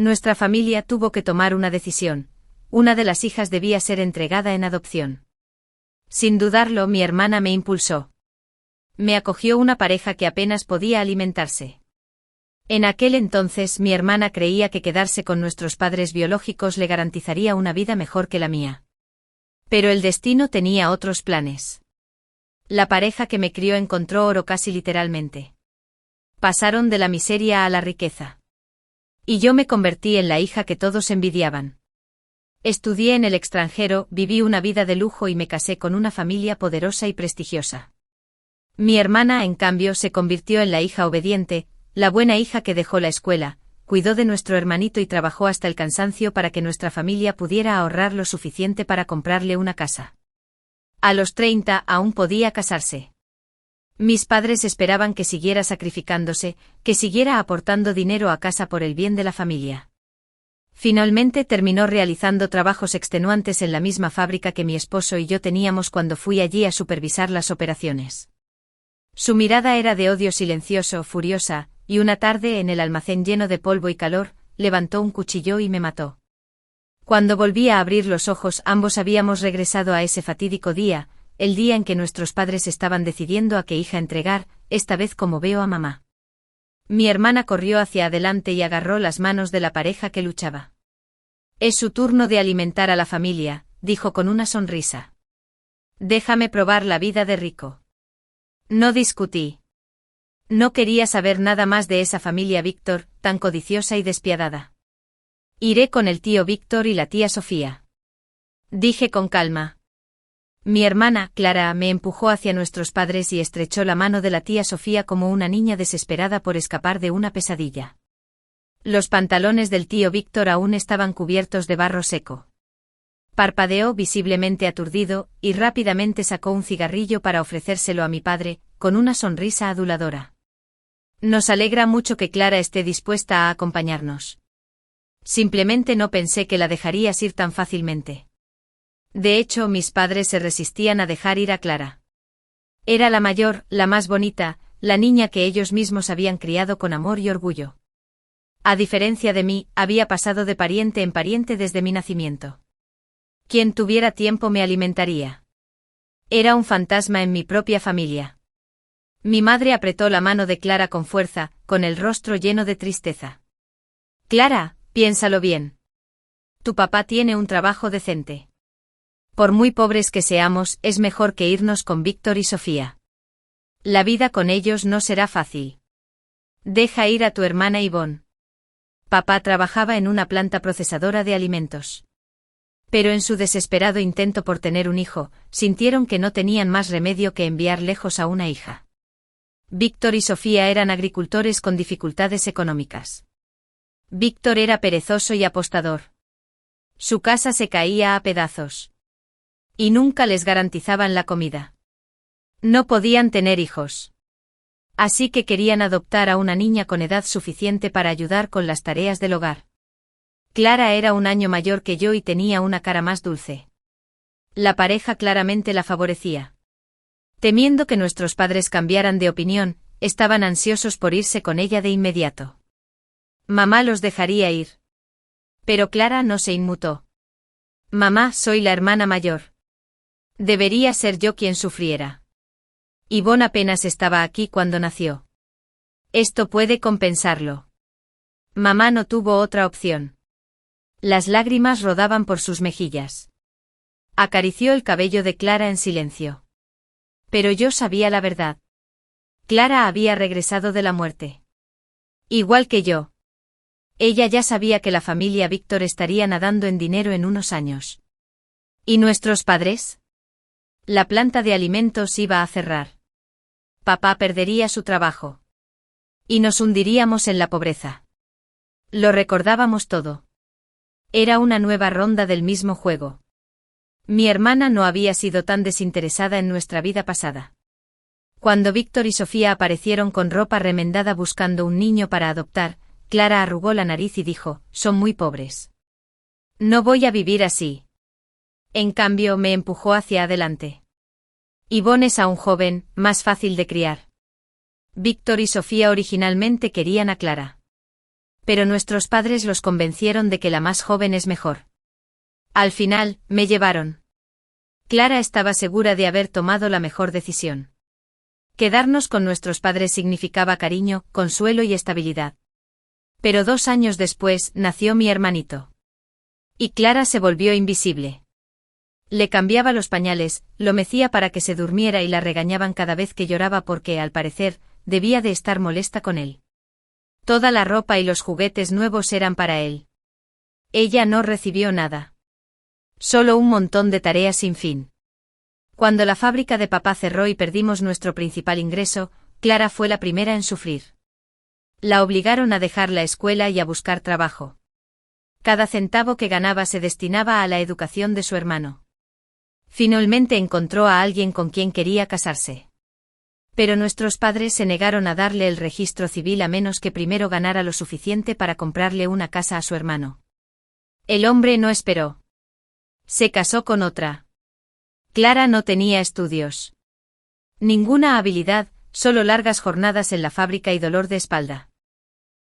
Nuestra familia tuvo que tomar una decisión. Una de las hijas debía ser entregada en adopción. Sin dudarlo, mi hermana me impulsó. Me acogió una pareja que apenas podía alimentarse. En aquel entonces mi hermana creía que quedarse con nuestros padres biológicos le garantizaría una vida mejor que la mía. Pero el destino tenía otros planes. La pareja que me crió encontró oro casi literalmente. Pasaron de la miseria a la riqueza. Y yo me convertí en la hija que todos envidiaban. Estudié en el extranjero, viví una vida de lujo y me casé con una familia poderosa y prestigiosa. Mi hermana, en cambio, se convirtió en la hija obediente, la buena hija que dejó la escuela, cuidó de nuestro hermanito y trabajó hasta el cansancio para que nuestra familia pudiera ahorrar lo suficiente para comprarle una casa. A los 30 aún podía casarse. Mis padres esperaban que siguiera sacrificándose, que siguiera aportando dinero a casa por el bien de la familia. Finalmente terminó realizando trabajos extenuantes en la misma fábrica que mi esposo y yo teníamos cuando fui allí a supervisar las operaciones. Su mirada era de odio silencioso, furiosa, y una tarde en el almacén lleno de polvo y calor, levantó un cuchillo y me mató. Cuando volví a abrir los ojos, ambos habíamos regresado a ese fatídico día, el día en que nuestros padres estaban decidiendo a qué hija entregar, esta vez como veo a mamá. Mi hermana corrió hacia adelante y agarró las manos de la pareja que luchaba. Es su turno de alimentar a la familia, dijo con una sonrisa. Déjame probar la vida de rico. No discutí. No quería saber nada más de esa familia Víctor, tan codiciosa y despiadada. Iré con el tío Víctor y la tía Sofía. Dije con calma. Mi hermana, Clara, me empujó hacia nuestros padres y estrechó la mano de la tía Sofía como una niña desesperada por escapar de una pesadilla. Los pantalones del tío Víctor aún estaban cubiertos de barro seco. Parpadeó visiblemente aturdido, y rápidamente sacó un cigarrillo para ofrecérselo a mi padre, con una sonrisa aduladora. Nos alegra mucho que Clara esté dispuesta a acompañarnos. Simplemente no pensé que la dejarías ir tan fácilmente. De hecho, mis padres se resistían a dejar ir a Clara. Era la mayor, la más bonita, la niña que ellos mismos habían criado con amor y orgullo. A diferencia de mí, había pasado de pariente en pariente desde mi nacimiento. Quien tuviera tiempo me alimentaría. Era un fantasma en mi propia familia. Mi madre apretó la mano de Clara con fuerza, con el rostro lleno de tristeza. Clara, piénsalo bien. Tu papá tiene un trabajo decente. Por muy pobres que seamos, es mejor que irnos con Víctor y Sofía. La vida con ellos no será fácil. Deja ir a tu hermana Ivonne. Papá trabajaba en una planta procesadora de alimentos. Pero en su desesperado intento por tener un hijo, sintieron que no tenían más remedio que enviar lejos a una hija. Víctor y Sofía eran agricultores con dificultades económicas. Víctor era perezoso y apostador. Su casa se caía a pedazos. Y nunca les garantizaban la comida. No podían tener hijos. Así que querían adoptar a una niña con edad suficiente para ayudar con las tareas del hogar. Clara era un año mayor que yo y tenía una cara más dulce. La pareja claramente la favorecía. Temiendo que nuestros padres cambiaran de opinión, estaban ansiosos por irse con ella de inmediato. Mamá los dejaría ir. Pero Clara no se inmutó. Mamá, soy la hermana mayor. Debería ser yo quien sufriera. Ivonne apenas estaba aquí cuando nació. Esto puede compensarlo. Mamá no tuvo otra opción. Las lágrimas rodaban por sus mejillas. Acarició el cabello de Clara en silencio. Pero yo sabía la verdad. Clara había regresado de la muerte. Igual que yo. Ella ya sabía que la familia Víctor estaría nadando en dinero en unos años. ¿Y nuestros padres? La planta de alimentos iba a cerrar. Papá perdería su trabajo. Y nos hundiríamos en la pobreza. Lo recordábamos todo. Era una nueva ronda del mismo juego. Mi hermana no había sido tan desinteresada en nuestra vida pasada. Cuando Víctor y Sofía aparecieron con ropa remendada buscando un niño para adoptar, Clara arrugó la nariz y dijo, son muy pobres. No voy a vivir así. En cambio, me empujó hacia adelante. Ivonne es aún joven, más fácil de criar. Víctor y Sofía originalmente querían a Clara. Pero nuestros padres los convencieron de que la más joven es mejor. Al final, me llevaron. Clara estaba segura de haber tomado la mejor decisión. Quedarnos con nuestros padres significaba cariño, consuelo y estabilidad. Pero 2 años después, nació mi hermanito. Y Clara se volvió invisible. Le cambiaba los pañales, lo mecía para que se durmiera y la regañaban cada vez que lloraba porque, al parecer, debía de estar molesta con él. Toda la ropa y los juguetes nuevos eran para él. Ella no recibió nada. Solo un montón de tareas sin fin. Cuando la fábrica de papá cerró y perdimos nuestro principal ingreso, Clara fue la primera en sufrir. La obligaron a dejar la escuela y a buscar trabajo. Cada centavo que ganaba se destinaba a la educación de su hermano. Finalmente encontró a alguien con quien quería casarse. Pero nuestros padres se negaron a darle el registro civil a menos que primero ganara lo suficiente para comprarle una casa a su hermano. El hombre no esperó. Se casó con otra. Clara no tenía estudios. Ninguna habilidad, solo largas jornadas en la fábrica y dolor de espalda.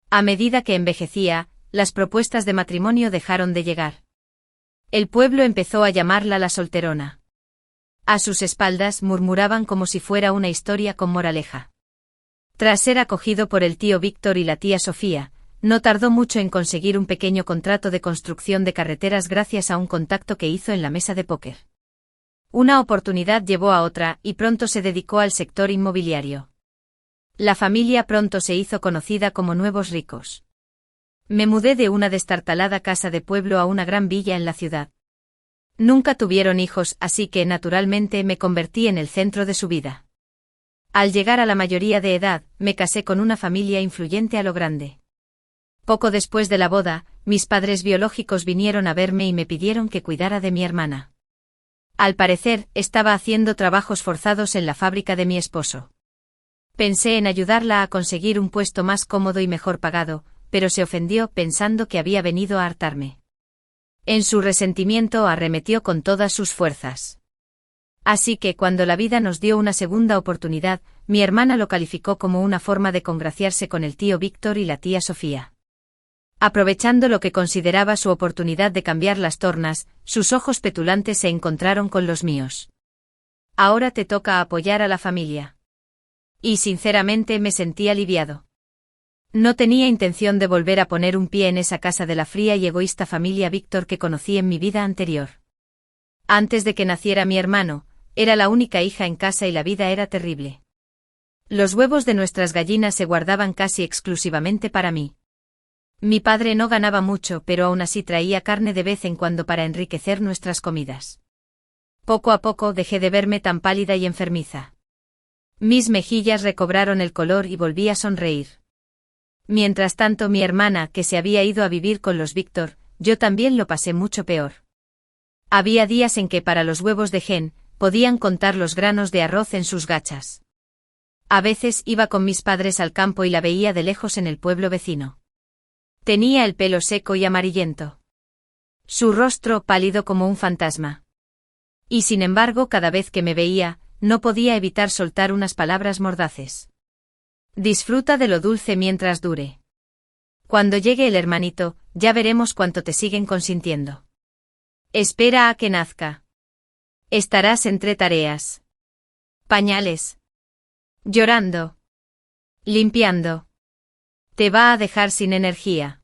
A medida que envejecía, las propuestas de matrimonio dejaron de llegar. El pueblo empezó a llamarla la solterona. A sus espaldas murmuraban como si fuera una historia con moraleja. Tras ser acogido por el tío Víctor y la tía Sofía, no tardó mucho en conseguir un pequeño contrato de construcción de carreteras gracias a un contacto que hizo en la mesa de póker. Una oportunidad llevó a otra y pronto se dedicó al sector inmobiliario. La familia pronto se hizo conocida como nuevos ricos. Me mudé de una destartalada casa de pueblo a una gran villa en la ciudad. Nunca tuvieron hijos, así que naturalmente me convertí en el centro de su vida. Al llegar a la mayoría de edad, me casé con una familia influyente a lo grande. Poco después de la boda, mis padres biológicos vinieron a verme y me pidieron que cuidara de mi hermana. Al parecer, estaba haciendo trabajos forzados en la fábrica de mi esposo. Pensé en ayudarla a conseguir un puesto más cómodo y mejor pagado, pero se ofendió pensando que había venido a hartarme. En su resentimiento arremetió con todas sus fuerzas. Así que cuando la vida nos dio una segunda oportunidad, mi hermana lo calificó como una forma de congraciarse con el tío Víctor y la tía Sofía. Aprovechando lo que consideraba su oportunidad de cambiar las tornas, sus ojos petulantes se encontraron con los míos. Ahora te toca apoyar a la familia. Y sinceramente me sentí aliviado. No tenía intención de volver a poner un pie en esa casa de la fría y egoísta familia Víctor que conocí en mi vida anterior. Antes de que naciera mi hermano, era la única hija en casa y la vida era terrible. Los huevos de nuestras gallinas se guardaban casi exclusivamente para mí. Mi padre no ganaba mucho, pero aún así traía carne de vez en cuando para enriquecer nuestras comidas. Poco a poco dejé de verme tan pálida y enfermiza. Mis mejillas recobraron el color y volví a sonreír. Mientras tanto, mi hermana, que se había ido a vivir con los Víctor, yo también lo pasé mucho peor. Había días en que para los huevos de hen, podían contar los granos de arroz en sus gachas. A veces iba con mis padres al campo y la veía de lejos en el pueblo vecino. Tenía el pelo seco y amarillento. Su rostro pálido como un fantasma. Y sin embargo, cada vez que me veía, no podía evitar soltar unas palabras mordaces. Disfruta de lo dulce mientras dure. Cuando llegue el hermanito, ya veremos cuánto te siguen consintiendo. Espera a que nazca. Estarás entre tareas. Pañales. Llorando. Limpiando. Te va a dejar sin energía.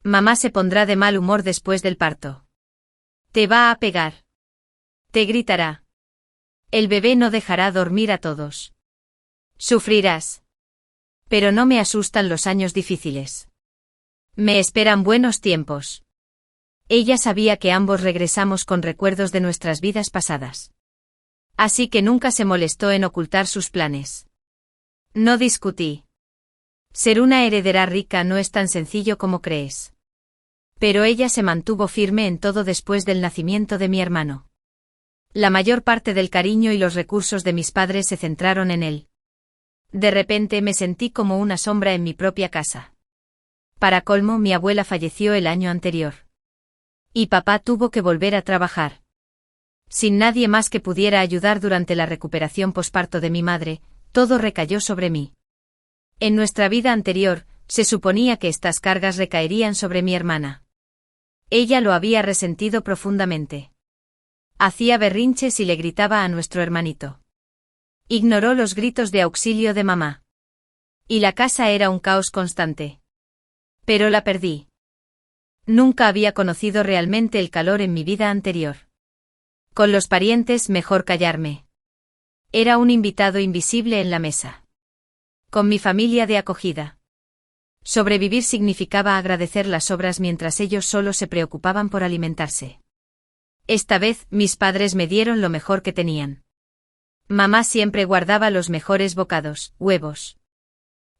Mamá se pondrá de mal humor después del parto. Te va a pegar. Te gritará. El bebé no dejará dormir a todos. Sufrirás. Pero no me asustan los años difíciles. Me esperan buenos tiempos. Ella sabía que ambos regresamos con recuerdos de nuestras vidas pasadas. Así que nunca se molestó en ocultar sus planes. No discutí. Ser una heredera rica no es tan sencillo como crees. Pero ella se mantuvo firme en todo después del nacimiento de mi hermano. La mayor parte del cariño y los recursos de mis padres se centraron en él. De repente me sentí como una sombra en mi propia casa. Para colmo, mi abuela falleció el año anterior. Y papá tuvo que volver a trabajar. Sin nadie más que pudiera ayudar durante la recuperación posparto de mi madre, todo recayó sobre mí. En nuestra vida anterior, Se suponía que estas cargas recaerían sobre mi hermana. Ella lo había resentido profundamente. Hacía berrinches y le gritaba a nuestro hermanito. Ignoró los gritos de auxilio de mamá. Y la casa era un caos constante. Pero la perdí. Nunca había conocido realmente el calor en mi vida anterior. Con los parientes mejor callarme. Era un invitado invisible en la mesa. Con mi familia de acogida. Sobrevivir significaba agradecer las sobras mientras ellos solo se preocupaban por alimentarse. Esta vez, mis padres me dieron lo mejor que tenían. Mamá siempre guardaba los mejores bocados, huevos.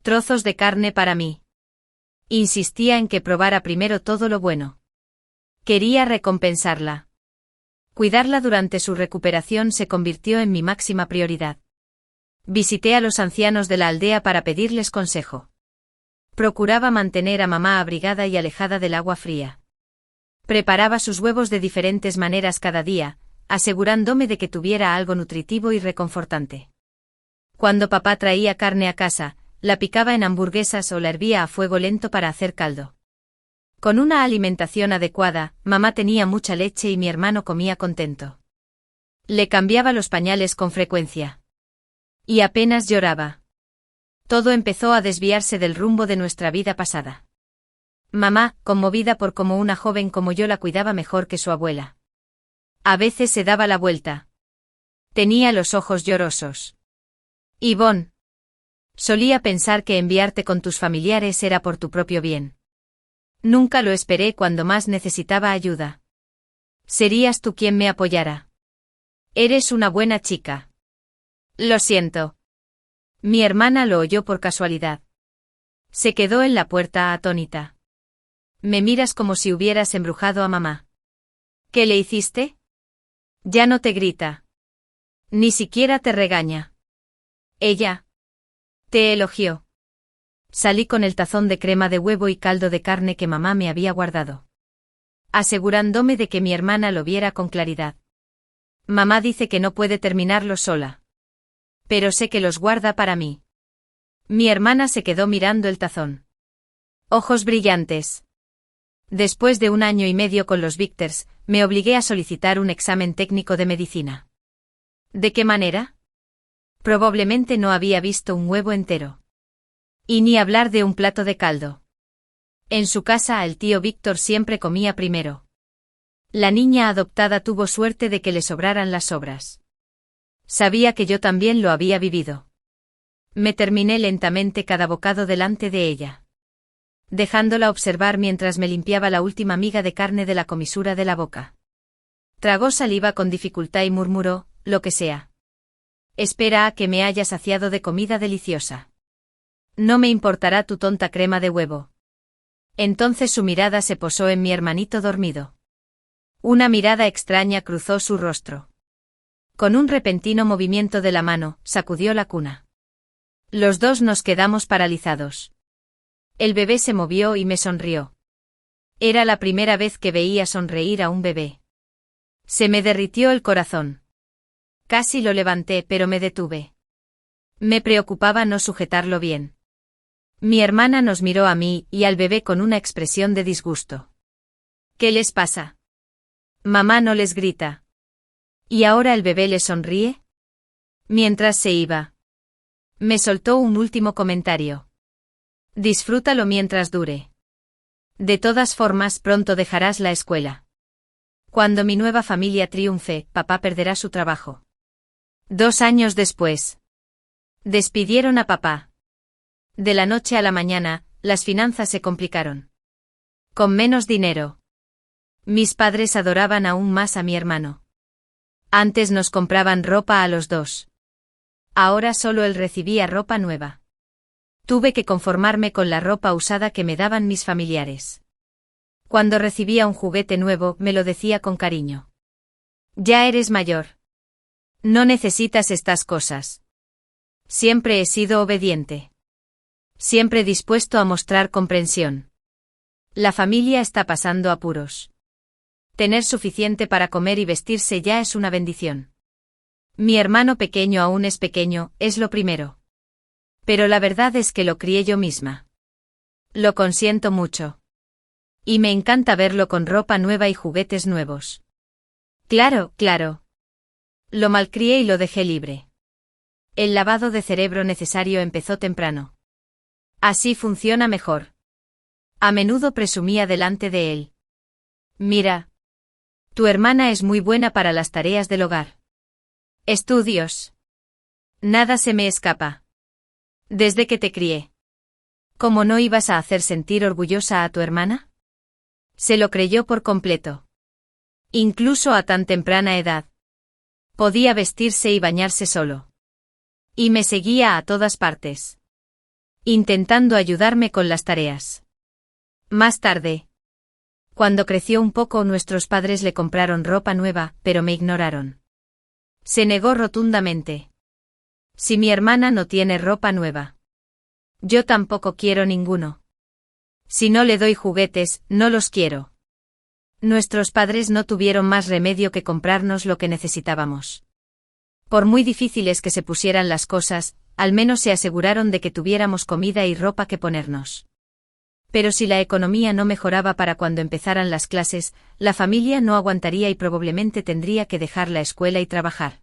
Trozos de carne para mí. Insistía en que probara primero todo lo bueno. Quería recompensarla. Cuidarla durante su recuperación se convirtió en mi máxima prioridad. Visité a los ancianos de la aldea para pedirles consejo. Procuraba mantener a mamá abrigada y alejada del agua fría. Preparaba sus huevos de diferentes maneras cada día, asegurándome de que tuviera algo nutritivo y reconfortante. Cuando papá traía carne a casa, la picaba en hamburguesas o la hervía a fuego lento para hacer caldo. Con una alimentación adecuada, mamá tenía mucha leche y mi hermano comía contento. Le cambiaba los pañales con frecuencia. Y apenas lloraba. Todo empezó a desviarse del rumbo de nuestra vida pasada. Mamá, conmovida por cómo una joven como yo la cuidaba mejor que su abuela. A veces se daba la vuelta. Tenía los ojos llorosos. Ivonne. Solía pensar que enviarte con tus familiares era por tu propio bien. Nunca lo esperé cuando más necesitaba ayuda. Serías tú quien me apoyara. Eres una buena chica. Lo siento. Mi hermana lo oyó por casualidad. Se quedó en la puerta atónita. Me miras como si hubieras embrujado a mamá. ¿Qué le hiciste? Ya no te grita. Ni siquiera te regaña. Ella. Te elogió. Salí con el tazón de crema de huevo y caldo de carne que mamá me había guardado. Asegurándome de que mi hermana lo viera con claridad. Mamá dice que no puede terminarlo sola. Pero sé que los guarda para mí. Mi hermana se quedó mirando el tazón. Ojos brillantes. Después de 1 año y medio con los Victors, me obligué a solicitar un examen técnico de medicina. ¿De qué manera? Probablemente no había visto un huevo entero. Y ni hablar de un plato de caldo. En su casa el tío Víctor siempre comía primero. La niña adoptada tuvo suerte de que le sobraran las sobras. Sabía que yo también lo había vivido. Me terminé lentamente cada bocado delante de ella. Dejándola observar mientras me limpiaba la última miga de carne de la comisura de la boca. Tragó saliva con dificultad y murmuró, lo que sea. Espera a que me haya saciado de comida deliciosa. No me importará tu tonta crema de huevo. Entonces su mirada se posó en mi hermanito dormido. Una mirada extraña cruzó su rostro. Con un repentino movimiento de la mano, sacudió la cuna. Los dos nos quedamos paralizados. El bebé se movió y me sonrió. Era la primera vez que veía sonreír a un bebé. Se me derritió el corazón. Casi lo levanté, pero me detuve. Me preocupaba no sujetarlo bien. Mi hermana nos miró a mí y al bebé con una expresión de disgusto. ¿Qué les pasa? Mamá no les grita. ¿Y ahora el bebé les sonríe? Mientras se iba. Me soltó un último comentario. Disfrútalo mientras dure. De todas formas, pronto dejarás la escuela. Cuando mi nueva familia triunfe, papá perderá su trabajo. 2 años después. Despidieron a papá. De la noche a la mañana, las finanzas se complicaron. Con menos dinero. Mis padres adoraban aún más a mi hermano. Antes nos compraban ropa a los dos. Ahora solo él recibía ropa nueva. Tuve que conformarme con la ropa usada que me daban mis familiares. Cuando recibía un juguete nuevo, me lo decía con cariño. Ya eres mayor. No necesitas estas cosas. Siempre he sido obediente. Siempre dispuesto a mostrar comprensión. La familia está pasando apuros. Tener suficiente para comer y vestirse ya es una bendición. Mi hermano pequeño aún es pequeño, es lo primero. Pero la verdad es que lo crié yo misma. Lo consiento mucho. Y me encanta verlo con ropa nueva y juguetes nuevos. Claro, claro. Lo malcrié y lo dejé libre. El lavado de cerebro necesario empezó temprano. Así funciona mejor. A menudo presumía delante de él. Mira. Tu hermana es muy buena para las tareas del hogar. Estudios. Nada se me escapa. Desde que te crié. ¿Cómo no ibas a hacer sentir orgullosa a tu hermana? Se lo creyó por completo. Incluso a tan temprana edad. Podía vestirse y bañarse solo. Y me seguía a todas partes. Intentando ayudarme con las tareas. Más tarde. Cuando creció un poco, nuestros padres le compraron ropa nueva, pero me ignoraron. Se negó rotundamente. Si mi hermana no tiene ropa nueva. Yo tampoco quiero ninguno. Si no le doy juguetes, no los quiero. Nuestros padres no tuvieron más remedio que comprarnos lo que necesitábamos. Por muy difíciles que se pusieran las cosas, al menos se aseguraron de que tuviéramos comida y ropa que ponernos. Pero si la economía no mejoraba para cuando empezaran las clases, la familia no aguantaría y probablemente tendría que dejar la escuela y trabajar.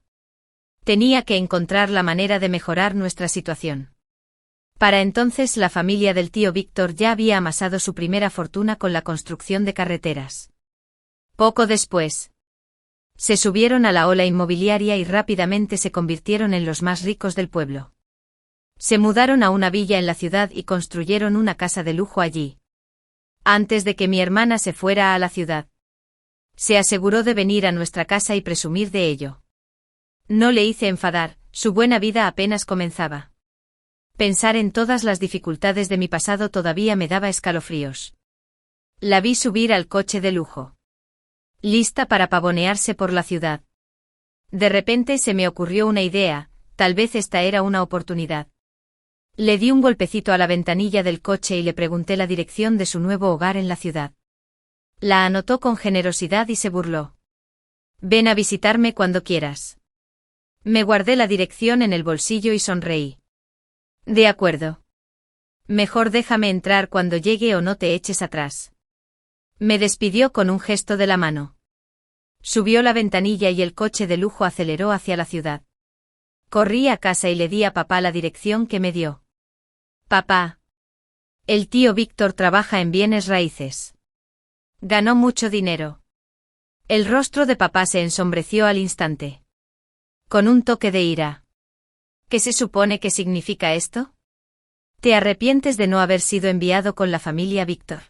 Tenía que encontrar la manera de mejorar nuestra situación. Para entonces la familia del tío Víctor ya había amasado su primera fortuna con la construcción de carreteras. Poco después, se subieron a la ola inmobiliaria y rápidamente se convirtieron en los más ricos del pueblo. Se mudaron a una villa en la ciudad y construyeron una casa de lujo allí. Antes de que mi hermana se fuera a la ciudad, se aseguró de venir a nuestra casa y presumir de ello. No le hice enfadar, su buena vida apenas comenzaba. Pensar en todas las dificultades de mi pasado todavía me daba escalofríos. La vi subir al coche de lujo. Lista para pavonearse por la ciudad. De repente se me ocurrió una idea, tal vez esta era una oportunidad. Le di un golpecito a la ventanilla del coche y le pregunté la dirección de su nuevo hogar en la ciudad. La anotó con generosidad y se burló. Ven a visitarme cuando quieras. Me guardé la dirección en el bolsillo y sonreí. De acuerdo. Mejor déjame entrar cuando llegue o no te eches atrás. Me despidió con un gesto de la mano. Subió la ventanilla y el coche de lujo aceleró hacia la ciudad. Corrí a casa y le di a papá la dirección que me dio. Papá. El tío Víctor trabaja en bienes raíces. Ganó mucho dinero. El rostro de papá se ensombreció al instante. Con un toque de ira. ¿Qué se supone que significa esto? ¿Te arrepientes de no haber sido enviado con la familia Víctor?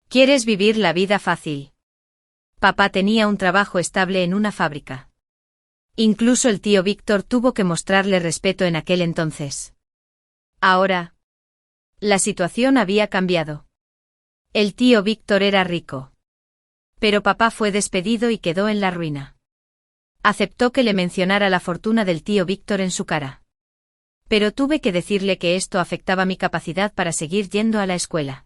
¿Quieres vivir la vida fácil? Papá tenía un trabajo estable en una fábrica. Incluso el tío Víctor tuvo que mostrarle respeto en aquel entonces. Ahora, la situación había cambiado. El tío Víctor era rico. Pero papá fue despedido y quedó en la ruina. Aceptó que le mencionara la fortuna del tío Víctor en su cara. Pero tuve que decirle que esto afectaba mi capacidad para seguir yendo a la escuela.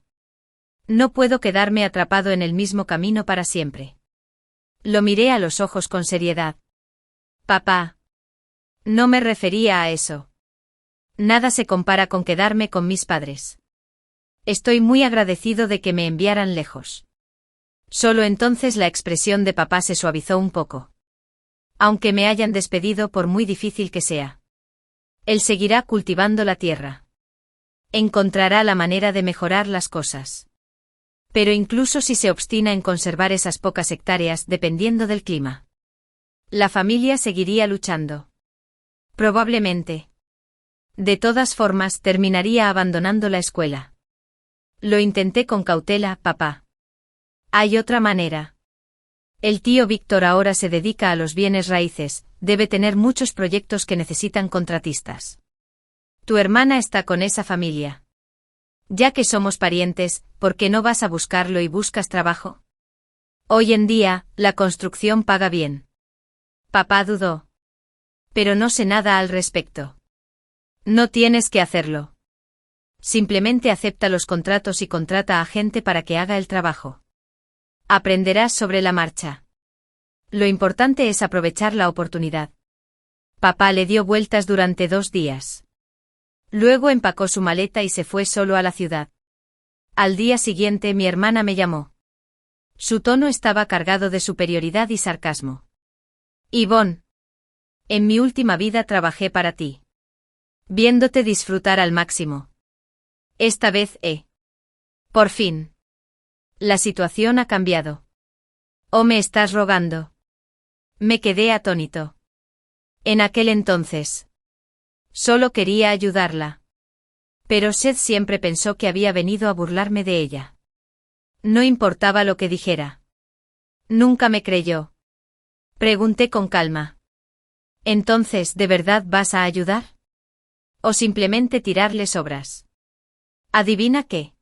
No puedo quedarme atrapado en el mismo camino para siempre. Lo miré a los ojos con seriedad. Papá. No me refería a eso. Nada se compara con quedarme con mis padres. Estoy muy agradecido de que me enviaran lejos. Solo entonces la expresión de papá se suavizó un poco. Aunque me hayan despedido por muy difícil que sea. Él seguirá cultivando la tierra. Encontrará la manera de mejorar las cosas. Pero incluso si se obstina en conservar esas pocas hectáreas dependiendo del clima. La familia seguiría luchando. Probablemente. De todas formas, terminaría abandonando la escuela. Lo intenté con cautela, papá. Hay otra manera. El tío Víctor ahora se dedica a los bienes raíces, debe tener muchos proyectos que necesitan contratistas. Tu hermana está con esa familia. Ya que somos parientes, ¿por qué no vas a buscarlo y buscas trabajo? Hoy en día, la construcción paga bien. Papá dudó. Pero no sé nada al respecto. No tienes que hacerlo. Simplemente acepta los contratos y contrata a gente para que haga el trabajo. Aprenderás sobre la marcha. Lo importante es aprovechar la oportunidad. Papá le dio vueltas durante 2 días. Luego empacó su maleta y se fue solo a la ciudad. Al día siguiente mi hermana me llamó. Su tono estaba cargado de superioridad y sarcasmo. Yvonne. En mi última vida trabajé para ti. Viéndote disfrutar al máximo. Esta vez Por fin. La situación ha cambiado. ¿O me estás rogando? Me quedé atónito. En aquel entonces. Solo quería ayudarla. Pero Seth siempre pensó que había venido a burlarme de ella. No importaba lo que dijera. Nunca me creyó. Pregunté con calma. Entonces, ¿de verdad vas a ayudar? ¿O simplemente tirarle sobras? ¿Adivina qué?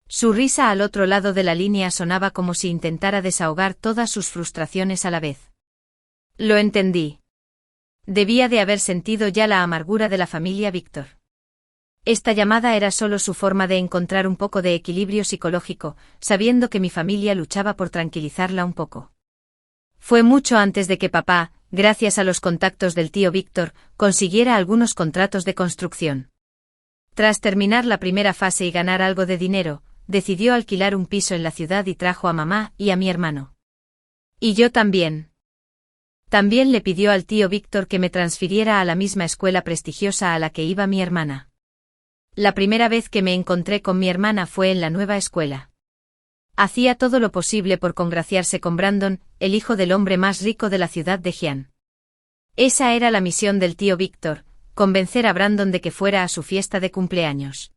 Su risa al otro lado de la línea sonaba como si intentara desahogar todas sus frustraciones a la vez. Lo entendí. Debía de haber sentido ya la amargura de la familia Víctor. Esta llamada era solo su forma de encontrar un poco de equilibrio psicológico, sabiendo que mi familia luchaba por tranquilizarla un poco. Fue mucho antes de que papá, gracias a los contactos del tío Víctor, consiguiera algunos contratos de construcción. Tras terminar la primera fase y ganar algo de dinero, decidió alquilar un piso en la ciudad y trajo a mamá y a mi hermano. Y yo también. También le pidió al tío Víctor que me transfiriera a la misma escuela prestigiosa a la que iba mi hermana. La primera vez que me encontré con mi hermana fue en la nueva escuela. Hacía todo lo posible por congraciarse con Brandon, el hijo del hombre más rico de la ciudad de Xi'an. Esa era la misión del tío Víctor, convencer a Brandon de que fuera a su fiesta de cumpleaños.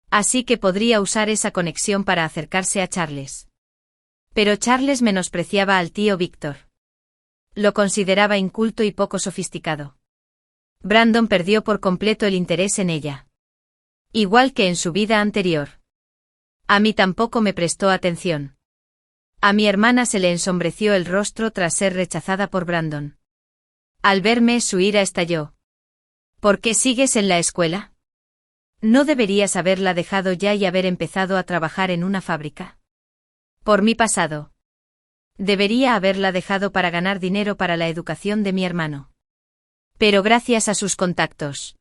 Así que podría usar esa conexión para acercarse a Charles. Pero Charles menospreciaba al tío Víctor. Lo consideraba inculto y poco sofisticado. Brandon perdió por completo el interés en ella. Igual que en su vida anterior. A mí tampoco me prestó atención. A mi hermana se le ensombreció el rostro tras ser rechazada por Brandon. Al verme, su ira estalló. ¿Por qué sigues en la escuela? ¿No deberías haberla dejado ya y haber empezado a trabajar en una fábrica? Por mi pasado. Debería haberla dejado para ganar dinero para la educación de mi hermano. Pero gracias a sus contactos.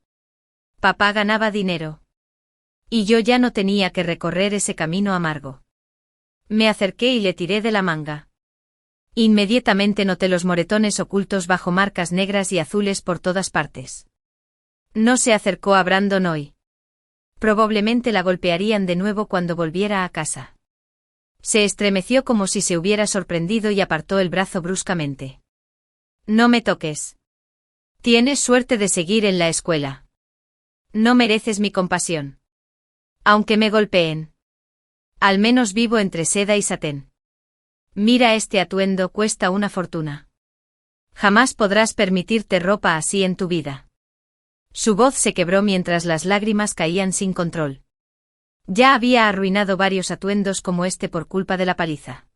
Papá ganaba dinero. Y yo ya no tenía que recorrer ese camino amargo. Me acerqué y le tiré de la manga. Inmediatamente noté los moretones ocultos bajo marcas negras y azules por todas partes. No se acercó a Brandon hoy. Probablemente la golpearían de nuevo cuando volviera a casa. Se estremeció como si se hubiera sorprendido y apartó el brazo bruscamente. No me toques. Tienes suerte de seguir en la escuela. No mereces mi compasión. Aunque me golpeen. Al menos vivo entre seda y satén. Mira, este atuendo cuesta una fortuna. Jamás podrás permitirte ropa así en tu vida. Su voz se quebró mientras las lágrimas caían sin control. Ya había arruinado varios atuendos como este por culpa de la paliza.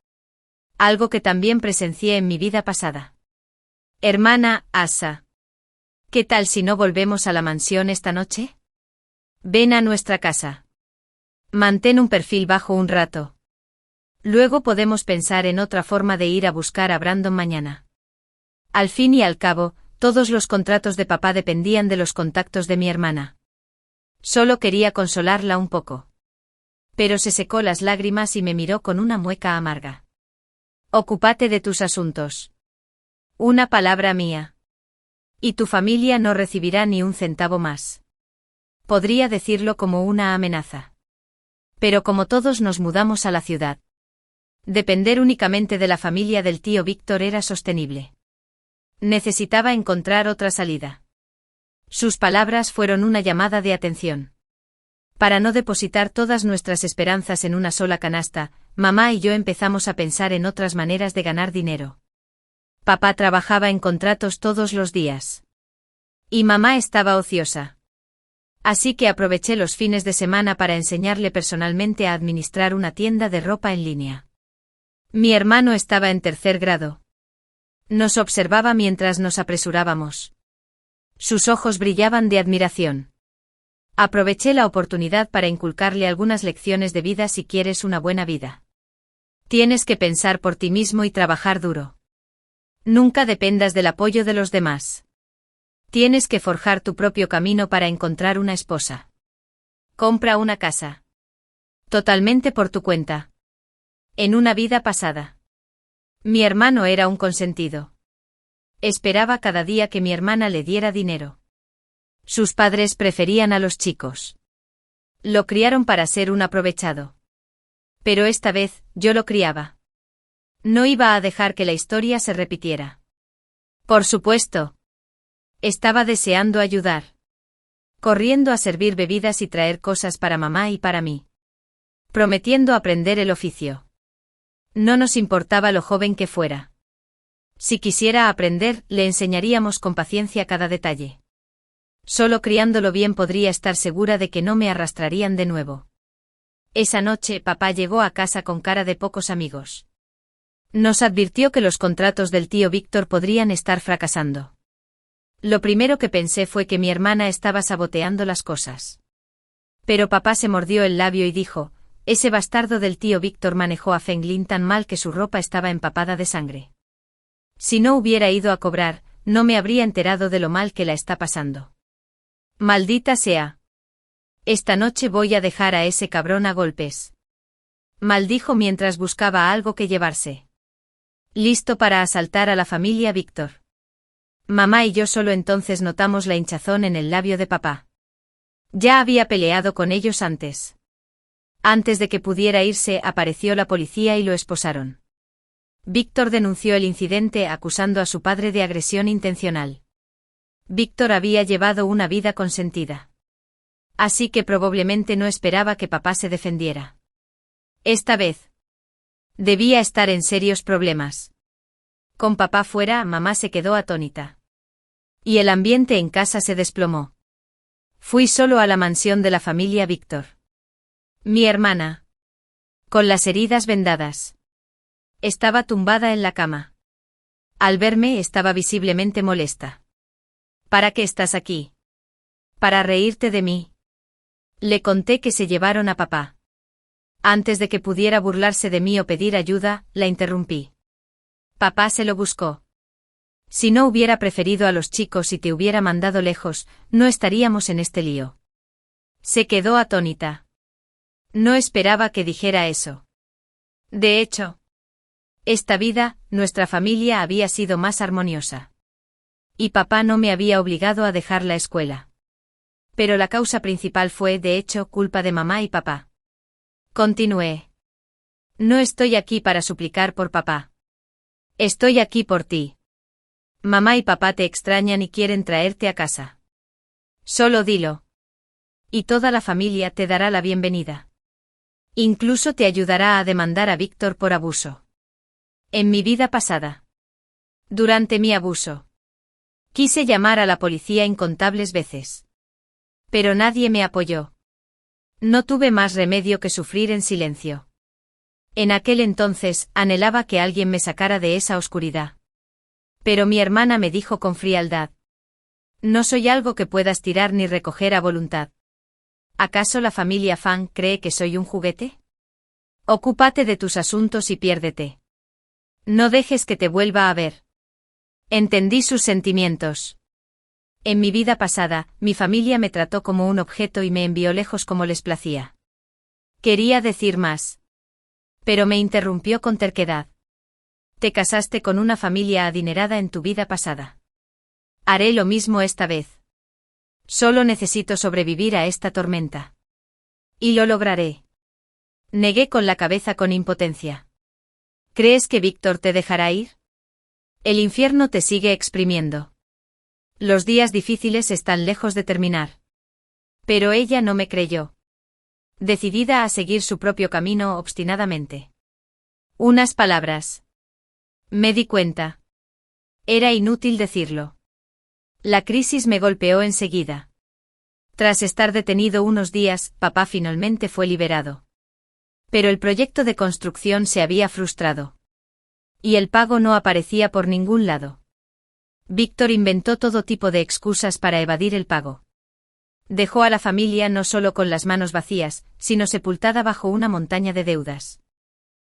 Algo que también presencié en mi vida pasada. Hermana, Asa. ¿Qué tal si no volvemos a la mansión esta noche? Ven a nuestra casa. Mantén un perfil bajo un rato. Luego podemos pensar en otra forma de ir a buscar a Brandon mañana. Al fin y al cabo, todos los contratos de papá dependían de los contactos de mi hermana. Solo quería consolarla un poco. Pero se secó las lágrimas y me miró con una mueca amarga. Ocúpate de tus asuntos. Una palabra mía. Y tu familia no recibirá ni un centavo más. Podría decirlo como una amenaza. Pero como todos nos mudamos a la ciudad. Depender únicamente de la familia del tío Víctor era sostenible. Necesitaba encontrar otra salida. Sus palabras fueron una llamada de atención. Para no depositar todas nuestras esperanzas en una sola canasta, mamá y yo empezamos a pensar en otras maneras de ganar dinero. Papá trabajaba en contratos todos los días. Y mamá estaba ociosa. Así que aproveché los fines de semana para enseñarle personalmente a administrar una tienda de ropa en línea. Mi hermano estaba en 3er grado. Nos observaba mientras nos apresurábamos. Sus ojos brillaban de admiración. Aproveché la oportunidad para inculcarle algunas lecciones de vida si quieres una buena vida. Tienes que pensar por ti mismo y trabajar duro. Nunca dependas del apoyo de los demás. Tienes que forjar tu propio camino para encontrar una esposa. Compra una casa. Totalmente por tu cuenta. En una vida pasada. Mi hermano era un consentido. Esperaba cada día que mi hermana le diera dinero. Sus padres preferían a los chicos. Lo criaron para ser un aprovechado. Pero esta vez, yo lo criaba. No iba a dejar que la historia se repitiera. Por supuesto. Estaba deseando ayudar. Corriendo a servir bebidas y traer cosas para mamá y para mí. Prometiendo aprender el oficio. No nos importaba lo joven que fuera. Si quisiera aprender, le enseñaríamos con paciencia cada detalle. Solo criándolo bien podría estar segura de que no me arrastrarían de nuevo. Esa noche, papá llegó a casa con cara de pocos amigos. Nos advirtió que los contratos del tío Víctor podrían estar fracasando. Lo primero que pensé fue que mi hermana estaba saboteando las cosas. Pero papá se mordió el labio y dijo, ese bastardo del tío Víctor manejó a Feng Lin tan mal que su ropa estaba empapada de sangre. Si no hubiera ido a cobrar, no me habría enterado de lo mal que la está pasando. Maldita sea. Esta noche voy a dejar a ese cabrón a golpes. Maldijo mientras buscaba algo que llevarse. Listo para asaltar a la familia Víctor. Mamá y yo solo entonces notamos la hinchazón en el labio de papá. Ya había peleado con ellos antes. Antes de que pudiera irse, apareció la policía y lo esposaron. Víctor denunció el incidente acusando a su padre de agresión intencional. Víctor había llevado una vida consentida. Así que probablemente no esperaba que papá se defendiera. Esta vez. Debía estar en serios problemas. Con papá fuera, mamá se quedó atónita. Y el ambiente en casa se desplomó. Fui solo a la mansión de la familia Víctor. Mi hermana. Con las heridas vendadas. Estaba tumbada en la cama. Al verme estaba visiblemente molesta. ¿Para qué estás aquí? Para reírte de mí. Le conté que se llevaron a papá. Antes de que pudiera burlarse de mí o pedir ayuda, la interrumpí. Papá se lo buscó. Si no hubiera preferido a los chicos y te hubiera mandado lejos, no estaríamos en este lío. Se quedó atónita. No esperaba que dijera eso. De hecho, esta vida, nuestra familia había sido más armoniosa. Y papá no me había obligado a dejar la escuela. Pero la causa principal fue, de hecho, culpa de mamá y papá. Continué. No estoy aquí para suplicar por papá. Estoy aquí por ti. Mamá y papá te extrañan y quieren traerte a casa. Solo dilo. Y toda la familia te dará la bienvenida. Incluso te ayudará a demandar a Víctor por abuso. En mi vida pasada. Durante mi abuso. Quise llamar a la policía incontables veces. Pero nadie me apoyó. No tuve más remedio que sufrir en silencio. En aquel entonces, anhelaba que alguien me sacara de esa oscuridad. Pero mi hermana me dijo con frialdad. No soy algo que puedas tirar ni recoger a voluntad. ¿Acaso la familia Fang cree que soy un juguete? Ocúpate de tus asuntos y piérdete. No dejes que te vuelva a ver. Entendí sus sentimientos. En mi vida pasada, mi familia me trató como un objeto y me envió lejos como les placía. Quería decir más. Pero me interrumpió con terquedad. Te casaste con una familia adinerada en tu vida pasada. Haré lo mismo esta vez. Solo necesito sobrevivir a esta tormenta. Y lo lograré. Negué con la cabeza con impotencia. ¿Crees que Víctor te dejará ir? El infierno te sigue exprimiendo. Los días difíciles están lejos de terminar. Pero ella no me creyó. Decidida a seguir su propio camino obstinadamente. Unas palabras. Me di cuenta. Era inútil decirlo. La crisis me golpeó enseguida. Tras estar detenido unos días, papá finalmente fue liberado. Pero el proyecto de construcción se había frustrado. Y el pago no aparecía por ningún lado. Víctor inventó todo tipo de excusas para evadir el pago. Dejó a la familia no solo con las manos vacías, sino sepultada bajo una montaña de deudas.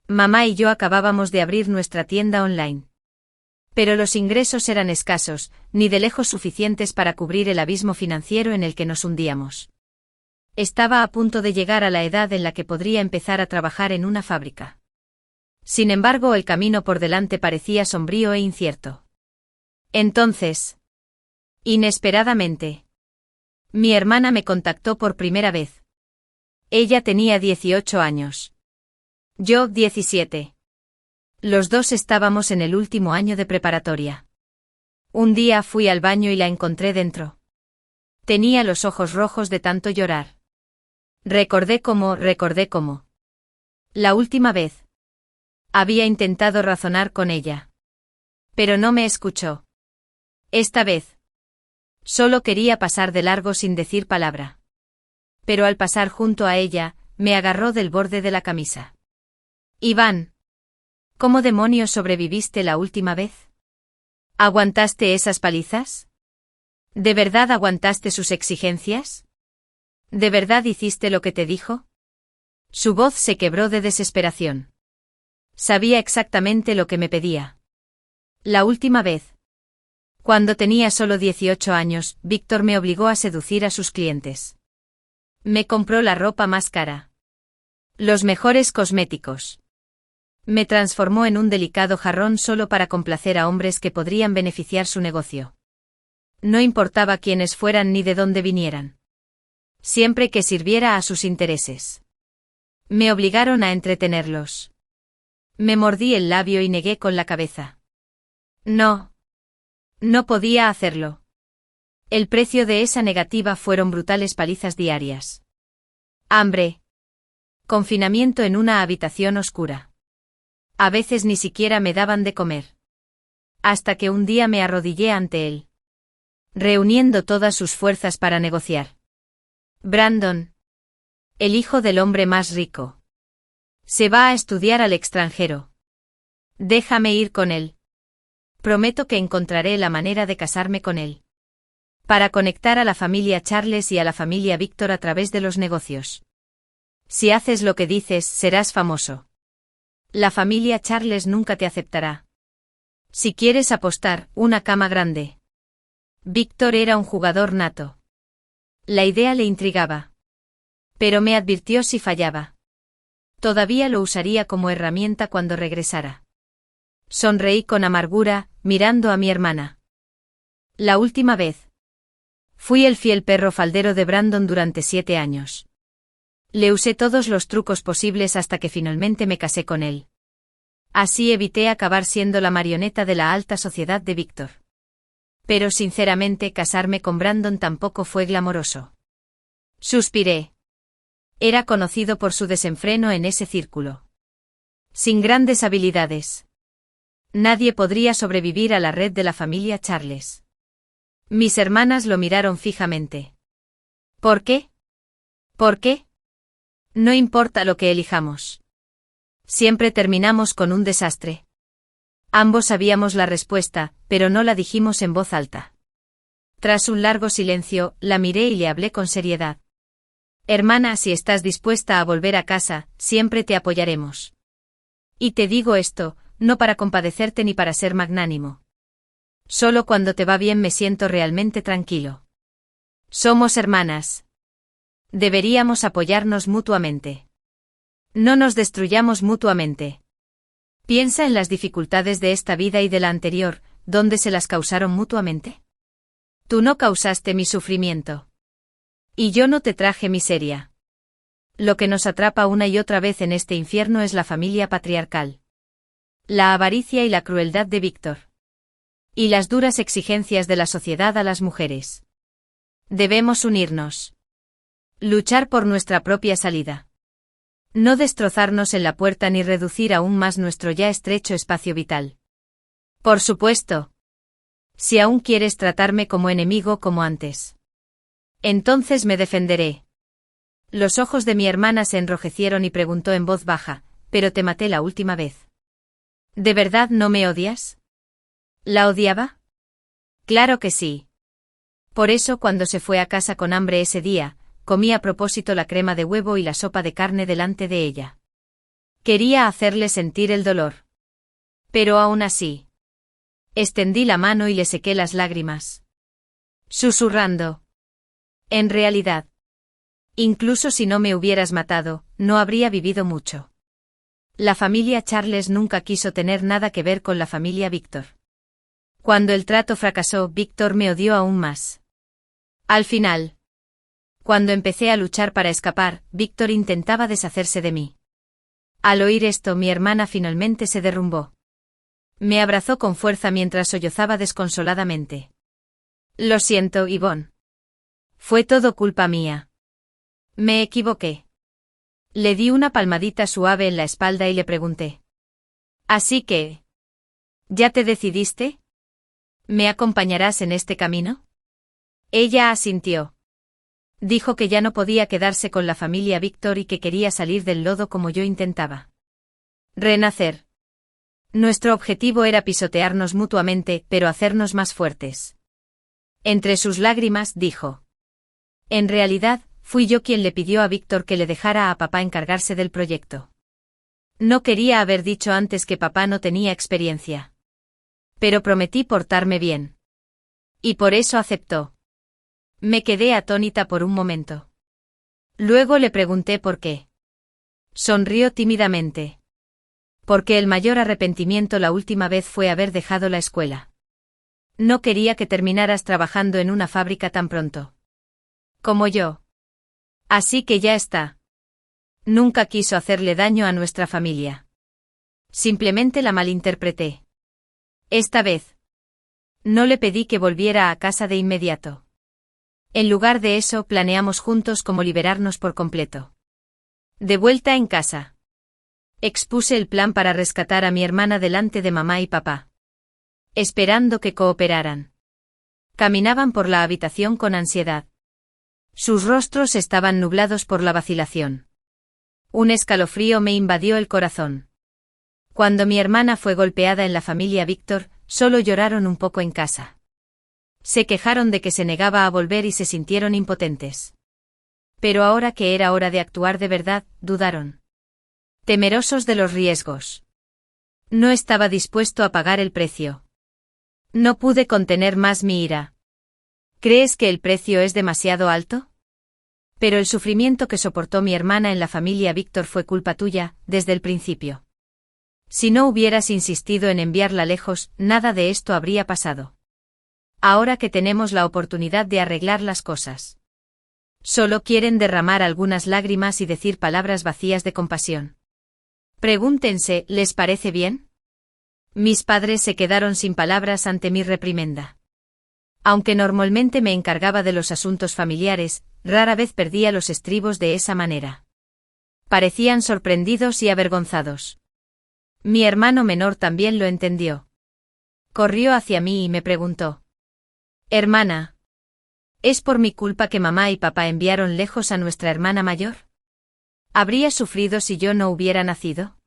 Mamá y yo acabábamos de abrir nuestra tienda online. Pero los ingresos eran escasos, ni de lejos suficientes para cubrir el abismo financiero en el que nos hundíamos. Estaba a punto de llegar a la edad en la que podría empezar a trabajar en una fábrica. Sin embargo, el camino por delante parecía sombrío e incierto. Entonces, inesperadamente, mi hermana me contactó por primera vez. Ella tenía 18 años. Yo, 17. Los dos estábamos en el último año de preparatoria. Un día fui al baño y la encontré dentro. Tenía los ojos rojos de tanto llorar. Recordé cómo. La última vez. Había intentado razonar con ella. Pero no me escuchó. Esta vez. Solo quería pasar de largo sin decir palabra. Pero al pasar junto a ella, me agarró del borde de la camisa. Iván. ¿Cómo demonios sobreviviste la última vez? ¿Aguantaste esas palizas? ¿De verdad aguantaste sus exigencias? ¿De verdad hiciste lo que te dijo? Su voz se quebró de desesperación. Sabía exactamente lo que me pedía. La última vez. Cuando tenía solo 18 años, Víctor me obligó a seducir a sus clientes. Me compró la ropa más cara. Los mejores cosméticos. Me transformó en un delicado jarrón solo para complacer a hombres que podrían beneficiar su negocio. No importaba quiénes fueran ni de dónde vinieran. Siempre que sirviera a sus intereses. Me obligaron a entretenerlos. Me mordí el labio y negué con la cabeza. No. No podía hacerlo. El precio de esa negativa fueron brutales palizas diarias. Hambre. Confinamiento en una habitación oscura. A veces ni siquiera me daban de comer. Hasta que un día me arrodillé ante él. Reuniendo todas sus fuerzas para negociar. Brandon. El hijo del hombre más rico. Se va a estudiar al extranjero. Déjame ir con él. Prometo que encontraré la manera de casarme con él. Para conectar a la familia Charles y a la familia Víctor a través de los negocios. Si haces lo que dices, serás famoso. La familia Charles nunca te aceptará. Si quieres apostar, una cama grande. Víctor era un jugador nato. La idea le intrigaba. Pero me advirtió si fallaba. Todavía lo usaría como herramienta cuando regresara. Sonreí con amargura, mirando a mi hermana. La última vez. Fui el fiel perro faldero de Brandon durante 7 años. Le usé todos los trucos posibles hasta que finalmente me casé con él. Así evité acabar siendo la marioneta de la alta sociedad de Víctor. Pero sinceramente casarme con Brandon tampoco fue glamoroso. Suspiré. Era conocido por su desenfreno en ese círculo. Sin grandes habilidades. Nadie podría sobrevivir a la red de la familia Charles. Mis hermanas lo miraron fijamente. ¿Por qué? ¿Por qué? No importa lo que elijamos. Siempre terminamos con un desastre. Ambos sabíamos la respuesta, pero no la dijimos en voz alta. Tras un largo silencio, la miré y le hablé con seriedad. Hermana, si estás dispuesta a volver a casa, siempre te apoyaremos. Y te digo esto, no para compadecerte ni para ser magnánimo. Solo cuando te va bien me siento realmente tranquilo. Somos hermanas. Deberíamos apoyarnos mutuamente. No nos destruyamos mutuamente. Piensa en las dificultades de esta vida y de la anterior, ¿dónde se las causaron mutuamente? Tú no causaste mi sufrimiento. Y yo no te traje miseria. Lo que nos atrapa una y otra vez en este infierno es la familia patriarcal. La avaricia y la crueldad de Víctor. Y las duras exigencias de la sociedad a las mujeres. Debemos unirnos. Luchar por nuestra propia salida. No destrozarnos en la puerta ni reducir aún más nuestro ya estrecho espacio vital. Por supuesto. Si aún quieres tratarme como enemigo como antes. Entonces me defenderé. Los ojos de mi hermana se enrojecieron y preguntó en voz baja, ¿pero te maté la última vez? ¿De verdad no me odias? ¿La odiaba? Claro que sí. Por eso cuando se fue a casa con hambre ese día, comí a propósito la crema de huevo y la sopa de carne delante de ella. Quería hacerle sentir el dolor. Pero aún así. Extendí la mano y le sequé las lágrimas. Susurrando. En realidad. Incluso si no me hubieras matado, no habría vivido mucho. La familia Charles nunca quiso tener nada que ver con la familia Víctor. Cuando el trato fracasó, Víctor me odió aún más. Al final, cuando empecé a luchar para escapar, Víctor intentaba deshacerse de mí. Al oír esto, mi hermana finalmente se derrumbó. Me abrazó con fuerza mientras sollozaba desconsoladamente. Lo siento, Yvonne. Fue todo culpa mía. Me equivoqué. Le di una palmadita suave en la espalda y le pregunté. Así que, ¿ya te decidiste? ¿Me acompañarás en este camino? Ella asintió. Dijo que ya no podía quedarse con la familia Víctor y que quería salir del lodo como yo intentaba. Renacer. Nuestro objetivo era pisotearnos mutuamente, pero hacernos más fuertes. Entre sus lágrimas, dijo. En realidad, fui yo quien le pidió a Víctor que le dejara a papá encargarse del proyecto. No quería haber dicho antes que papá no tenía experiencia. Pero prometí portarme bien. Y por eso aceptó. Me quedé atónita por un momento. Luego le pregunté por qué. Sonrió tímidamente. Porque el mayor arrepentimiento la última vez fue haber dejado la escuela. No quería que terminaras trabajando en una fábrica tan pronto. Como yo. Así que ya está. Nunca quiso hacerle daño a nuestra familia. Simplemente la malinterpreté. Esta vez. No le pedí que volviera a casa de inmediato. En lugar de eso, planeamos juntos cómo liberarnos por completo. De vuelta en casa. Expuse el plan para rescatar a mi hermana delante de mamá y papá. Esperando que cooperaran. Caminaban por la habitación con ansiedad. Sus rostros estaban nublados por la vacilación. Un escalofrío me invadió el corazón. Cuando mi hermana fue golpeada en la familia Víctor, solo lloraron un poco en casa. Se quejaron de que se negaba a volver y se sintieron impotentes. Pero ahora que era hora de actuar de verdad, dudaron. Temerosos de los riesgos. No estaba dispuesto a pagar el precio. No pude contener más mi ira. ¿Crees que el precio es demasiado alto? Pero el sufrimiento que soportó mi hermana en la familia Víctor fue culpa tuya, desde el principio. Si no hubieras insistido en enviarla lejos, nada de esto habría pasado. Ahora que tenemos la oportunidad de arreglar las cosas. Solo quieren derramar algunas lágrimas y decir palabras vacías de compasión. Pregúntense, ¿les parece bien? Mis padres se quedaron sin palabras ante mi reprimenda. Aunque normalmente me encargaba de los asuntos familiares, rara vez perdía los estribos de esa manera. Parecían sorprendidos y avergonzados. Mi hermano menor también lo entendió. Corrió hacia mí y me preguntó. Hermana, ¿es por mi culpa que mamá y papá enviaron lejos a nuestra hermana mayor? ¿Habría sufrido si yo no hubiera nacido?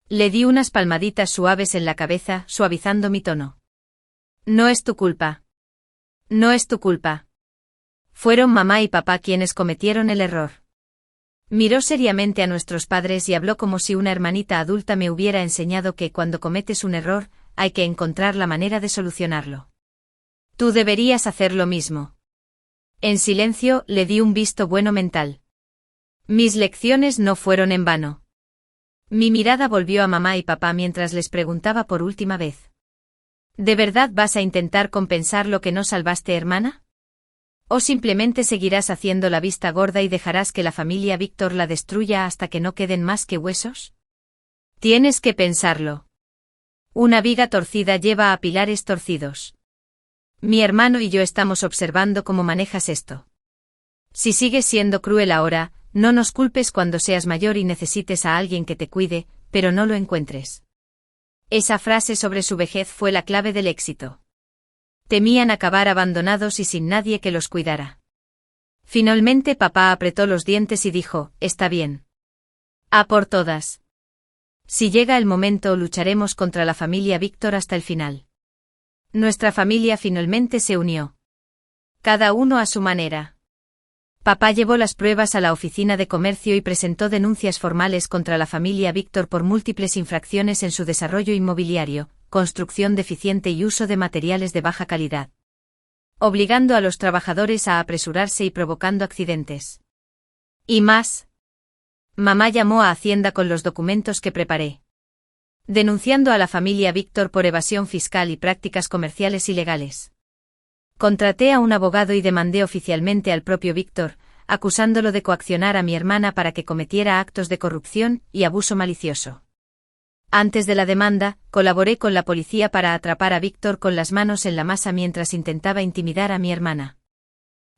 Le di unas palmaditas suaves en la cabeza, suavizando mi tono. No es tu culpa. No es tu culpa. Fueron mamá y papá quienes cometieron el error. Miró seriamente a nuestros padres y habló como si una hermanita adulta me hubiera enseñado que cuando cometes un error, hay que encontrar la manera de solucionarlo. Tú deberías hacer lo mismo. En silencio, le di un visto bueno mental. Mis lecciones no fueron en vano. Mi mirada volvió a mamá y papá mientras les preguntaba por última vez. ¿De verdad vas a intentar compensar lo que no salvaste, hermana? ¿O simplemente seguirás haciendo la vista gorda y dejarás que la familia Víctor la destruya hasta que no queden más que huesos? Tienes que pensarlo. Una viga torcida lleva a pilares torcidos. Mi hermano y yo estamos observando cómo manejas esto. Si sigues siendo cruel ahora, no nos culpes cuando seas mayor y necesites a alguien que te cuide, pero no lo encuentres. Esa frase sobre su vejez fue la clave del éxito. Temían acabar abandonados y sin nadie que los cuidara. Finalmente papá apretó los dientes y dijo, está bien. A por todas. Si llega el momento, lucharemos contra la familia Víctor hasta el final. Nuestra familia finalmente se unió. Cada uno a su manera. Papá llevó las pruebas a la oficina de comercio y presentó denuncias formales contra la familia Víctor por múltiples infracciones en su desarrollo inmobiliario, construcción deficiente y uso de materiales de baja calidad, obligando a los trabajadores a apresurarse y provocando accidentes. Y más. Mamá llamó a Hacienda con los documentos que preparé, denunciando a la familia Víctor por evasión fiscal y prácticas comerciales ilegales. Contraté a un abogado y demandé oficialmente al propio Víctor, acusándolo de coaccionar a mi hermana para que cometiera actos de corrupción y abuso malicioso. Antes de la demanda, colaboré con la policía para atrapar a Víctor con las manos en la masa mientras intentaba intimidar a mi hermana.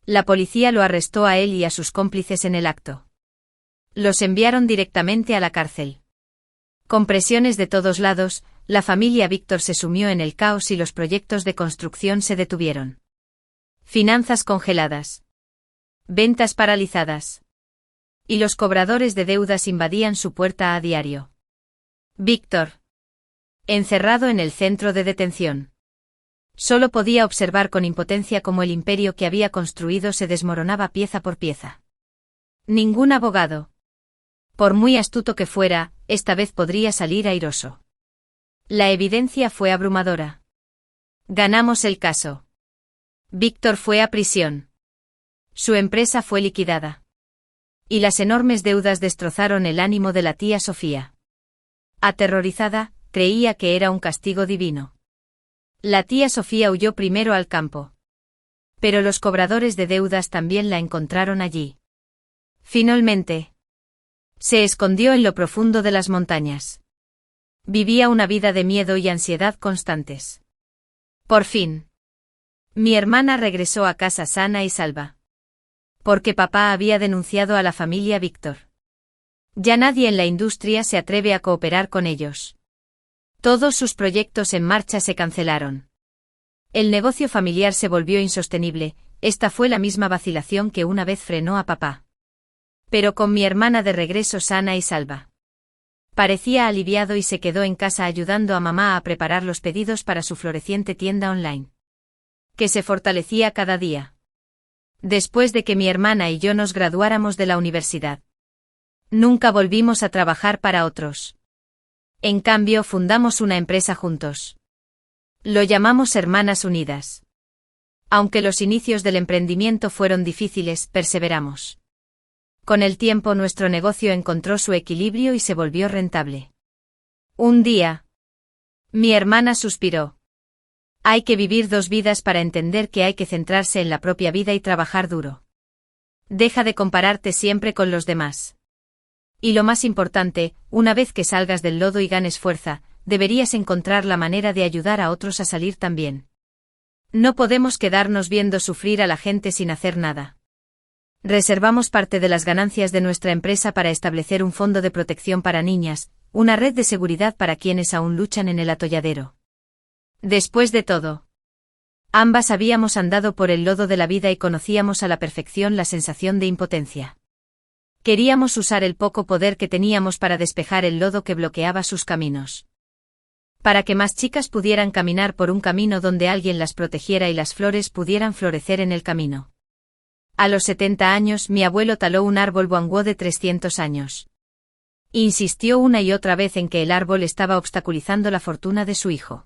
La policía lo arrestó a él y a sus cómplices en el acto. Los enviaron directamente a la cárcel. Con presiones de todos lados, la familia Víctor se sumió en el caos y los proyectos de construcción se detuvieron. Finanzas congeladas. Ventas paralizadas. Y los cobradores de deudas invadían su puerta a diario. Víctor. Encerrado en el centro de detención. Solo podía observar con impotencia cómo el imperio que había construido se desmoronaba pieza por pieza. Ningún abogado, por muy astuto que fuera, esta vez podría salir airoso. La evidencia fue abrumadora. Ganamos el caso. Víctor fue a prisión. Su empresa fue liquidada. Y las enormes deudas destrozaron el ánimo de la tía Sofía. Aterrorizada, creía que era un castigo divino. La tía Sofía huyó primero al campo. Pero los cobradores de deudas también la encontraron allí. Finalmente, se escondió en lo profundo de las montañas. Vivía una vida de miedo y ansiedad constantes. Por fin, mi hermana regresó a casa sana y salva. Porque papá había denunciado a la familia Víctor. Ya nadie en la industria se atreve a cooperar con ellos. Todos sus proyectos en marcha se cancelaron. El negocio familiar se volvió insostenible, esta fue la misma vacilación que una vez frenó a papá. Pero con mi hermana de regreso sana y salva. Parecía aliviado y se quedó en casa ayudando a mamá a preparar los pedidos para su floreciente tienda online, que se fortalecía cada día. Después de que mi hermana y yo nos graduáramos de la universidad, nunca volvimos a trabajar para otros. En cambio, fundamos una empresa juntos. Lo llamamos Hermanas Unidas. Aunque los inicios del emprendimiento fueron difíciles, perseveramos. Con el tiempo nuestro negocio encontró su equilibrio y se volvió rentable. Un día, mi hermana suspiró. Hay que vivir dos vidas para entender que hay que centrarse en la propia vida y trabajar duro. Deja de compararte siempre con los demás. Y lo más importante, una vez que salgas del lodo y ganes fuerza, deberías encontrar la manera de ayudar a otros a salir también. No podemos quedarnos viendo sufrir a la gente sin hacer nada. Reservamos parte de las ganancias de nuestra empresa para establecer un fondo de protección para niñas, una red de seguridad para quienes aún luchan en el atolladero. Después de todo, ambas habíamos andado por el lodo de la vida y conocíamos a la perfección la sensación de impotencia. Queríamos usar el poco poder que teníamos para despejar el lodo que bloqueaba sus caminos. Para que más chicas pudieran caminar por un camino donde alguien las protegiera y las flores pudieran florecer en el camino. A los 70 años mi abuelo taló un árbol guanguó de 300 años. Insistió una y otra vez en que el árbol estaba obstaculizando la fortuna de su hijo.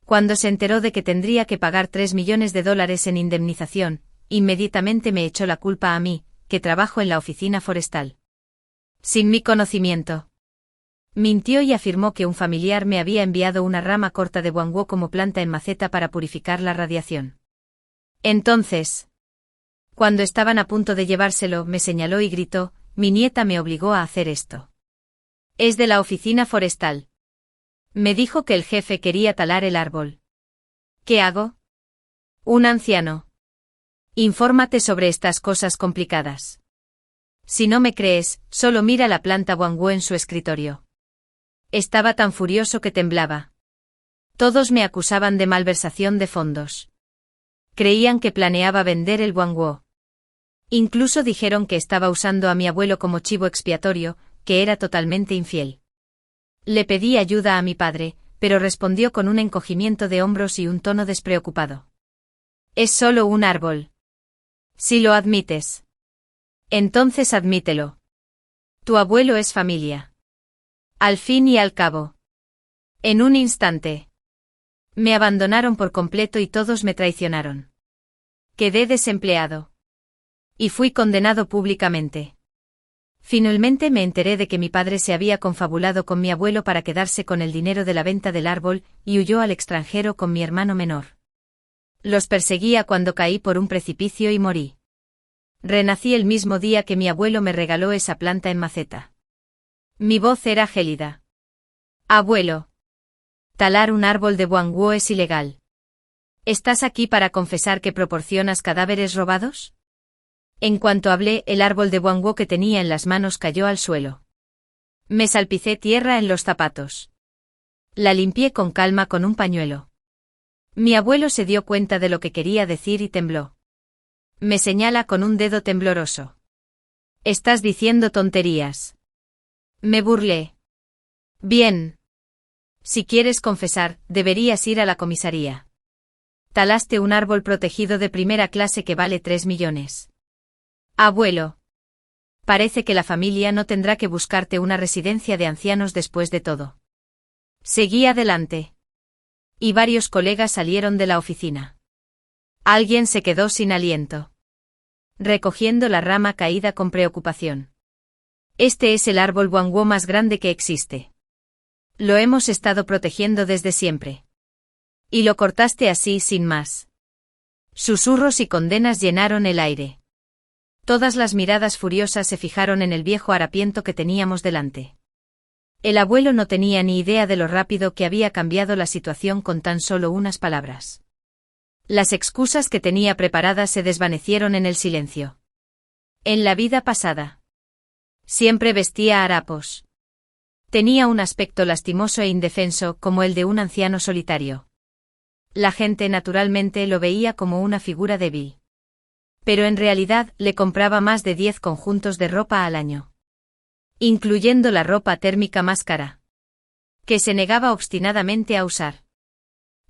Cuando se enteró de que tendría que pagar $3 millones en indemnización, inmediatamente me echó la culpa a mí, que trabajo en la oficina forestal. Sin mi conocimiento. Mintió y afirmó que un familiar me había enviado una rama corta de guanguó como planta en maceta para purificar la radiación. Entonces, cuando estaban a punto de llevárselo, me señaló y gritó, mi nieta me obligó a hacer esto. Es de la oficina forestal. Me dijo que el jefe quería talar el árbol. ¿Qué hago? Un anciano. Infórmate sobre estas cosas complicadas. Si no me crees, solo mira la planta guanguó en su escritorio. Estaba tan furioso que temblaba. Todos me acusaban de malversación de fondos. Creían que planeaba vender el guanguó. Incluso dijeron que estaba usando a mi abuelo como chivo expiatorio, que era totalmente infiel. Le pedí ayuda a mi padre, pero respondió con un encogimiento de hombros y un tono despreocupado. Es solo un árbol. Si lo admites. Entonces admítelo. Tu abuelo es familia. Al fin y al cabo. En un instante. Me abandonaron por completo y todos me traicionaron. Quedé desempleado. Y fui condenado públicamente. Finalmente me enteré de que mi padre se había confabulado con mi abuelo para quedarse con el dinero de la venta del árbol y huyó al extranjero con mi hermano menor. Los perseguía cuando caí por un precipicio y morí. Renací el mismo día que mi abuelo me regaló esa planta en maceta. Mi voz era gélida. Abuelo. Talar un árbol de guanguo es ilegal. ¿Estás aquí para confesar que proporcionas cadáveres robados? En cuanto hablé, el árbol de guanguo que tenía en las manos cayó al suelo. Me salpicé tierra en los zapatos. La limpié con calma con un pañuelo. Mi abuelo se dio cuenta de lo que quería decir y tembló. Me señala con un dedo tembloroso. Estás diciendo tonterías. Me burlé. Bien. Si quieres confesar, deberías ir a la comisaría. Talaste un árbol protegido de primera clase que vale 3 millones. Abuelo. Parece que la familia no tendrá que buscarte una residencia de ancianos después de todo. Seguí adelante. Y varios colegas salieron de la oficina. Alguien se quedó sin aliento. Recogiendo la rama caída con preocupación. Este es el árbol guanguo más grande que existe. Lo hemos estado protegiendo desde siempre. Y lo cortaste así sin más. Susurros y condenas llenaron el aire. Todas las miradas furiosas se fijaron en el viejo harapiento que teníamos delante. El abuelo no tenía ni idea de lo rápido que había cambiado la situación con tan solo unas palabras. Las excusas que tenía preparadas se desvanecieron en el silencio. En la vida pasada. Siempre vestía harapos. Tenía un aspecto lastimoso e indefenso como el de un anciano solitario. La gente naturalmente lo veía como una figura débil. Pero en realidad le compraba más de 10 conjuntos de ropa al año. Incluyendo la ropa térmica más cara. Que se negaba obstinadamente a usar.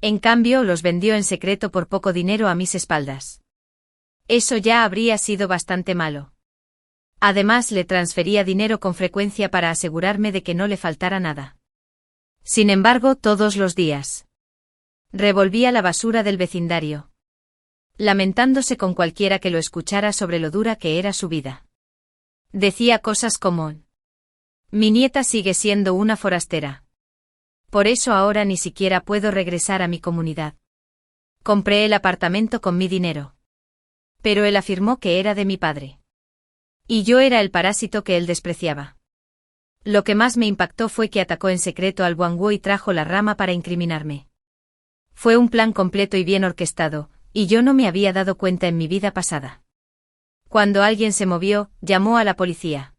En cambio los vendió en secreto por poco dinero a mis espaldas. Eso ya habría sido bastante malo. Además le transfería dinero con frecuencia para asegurarme de que no le faltara nada. Sin embargo, todos los días. Revolvía la basura del vecindario. Lamentándose con cualquiera que lo escuchara sobre lo dura que era su vida. Decía cosas como: mi nieta sigue siendo una forastera. Por eso ahora ni siquiera puedo regresar a mi comunidad. Compré el apartamento con mi dinero. Pero él afirmó que era de mi padre. Y yo era el parásito que él despreciaba. Lo que más me impactó fue que atacó en secreto al guanguo y trajo la rama para incriminarme. Fue un plan completo y bien orquestado, y yo no me había dado cuenta en mi vida pasada. Cuando alguien se movió, llamó a la policía.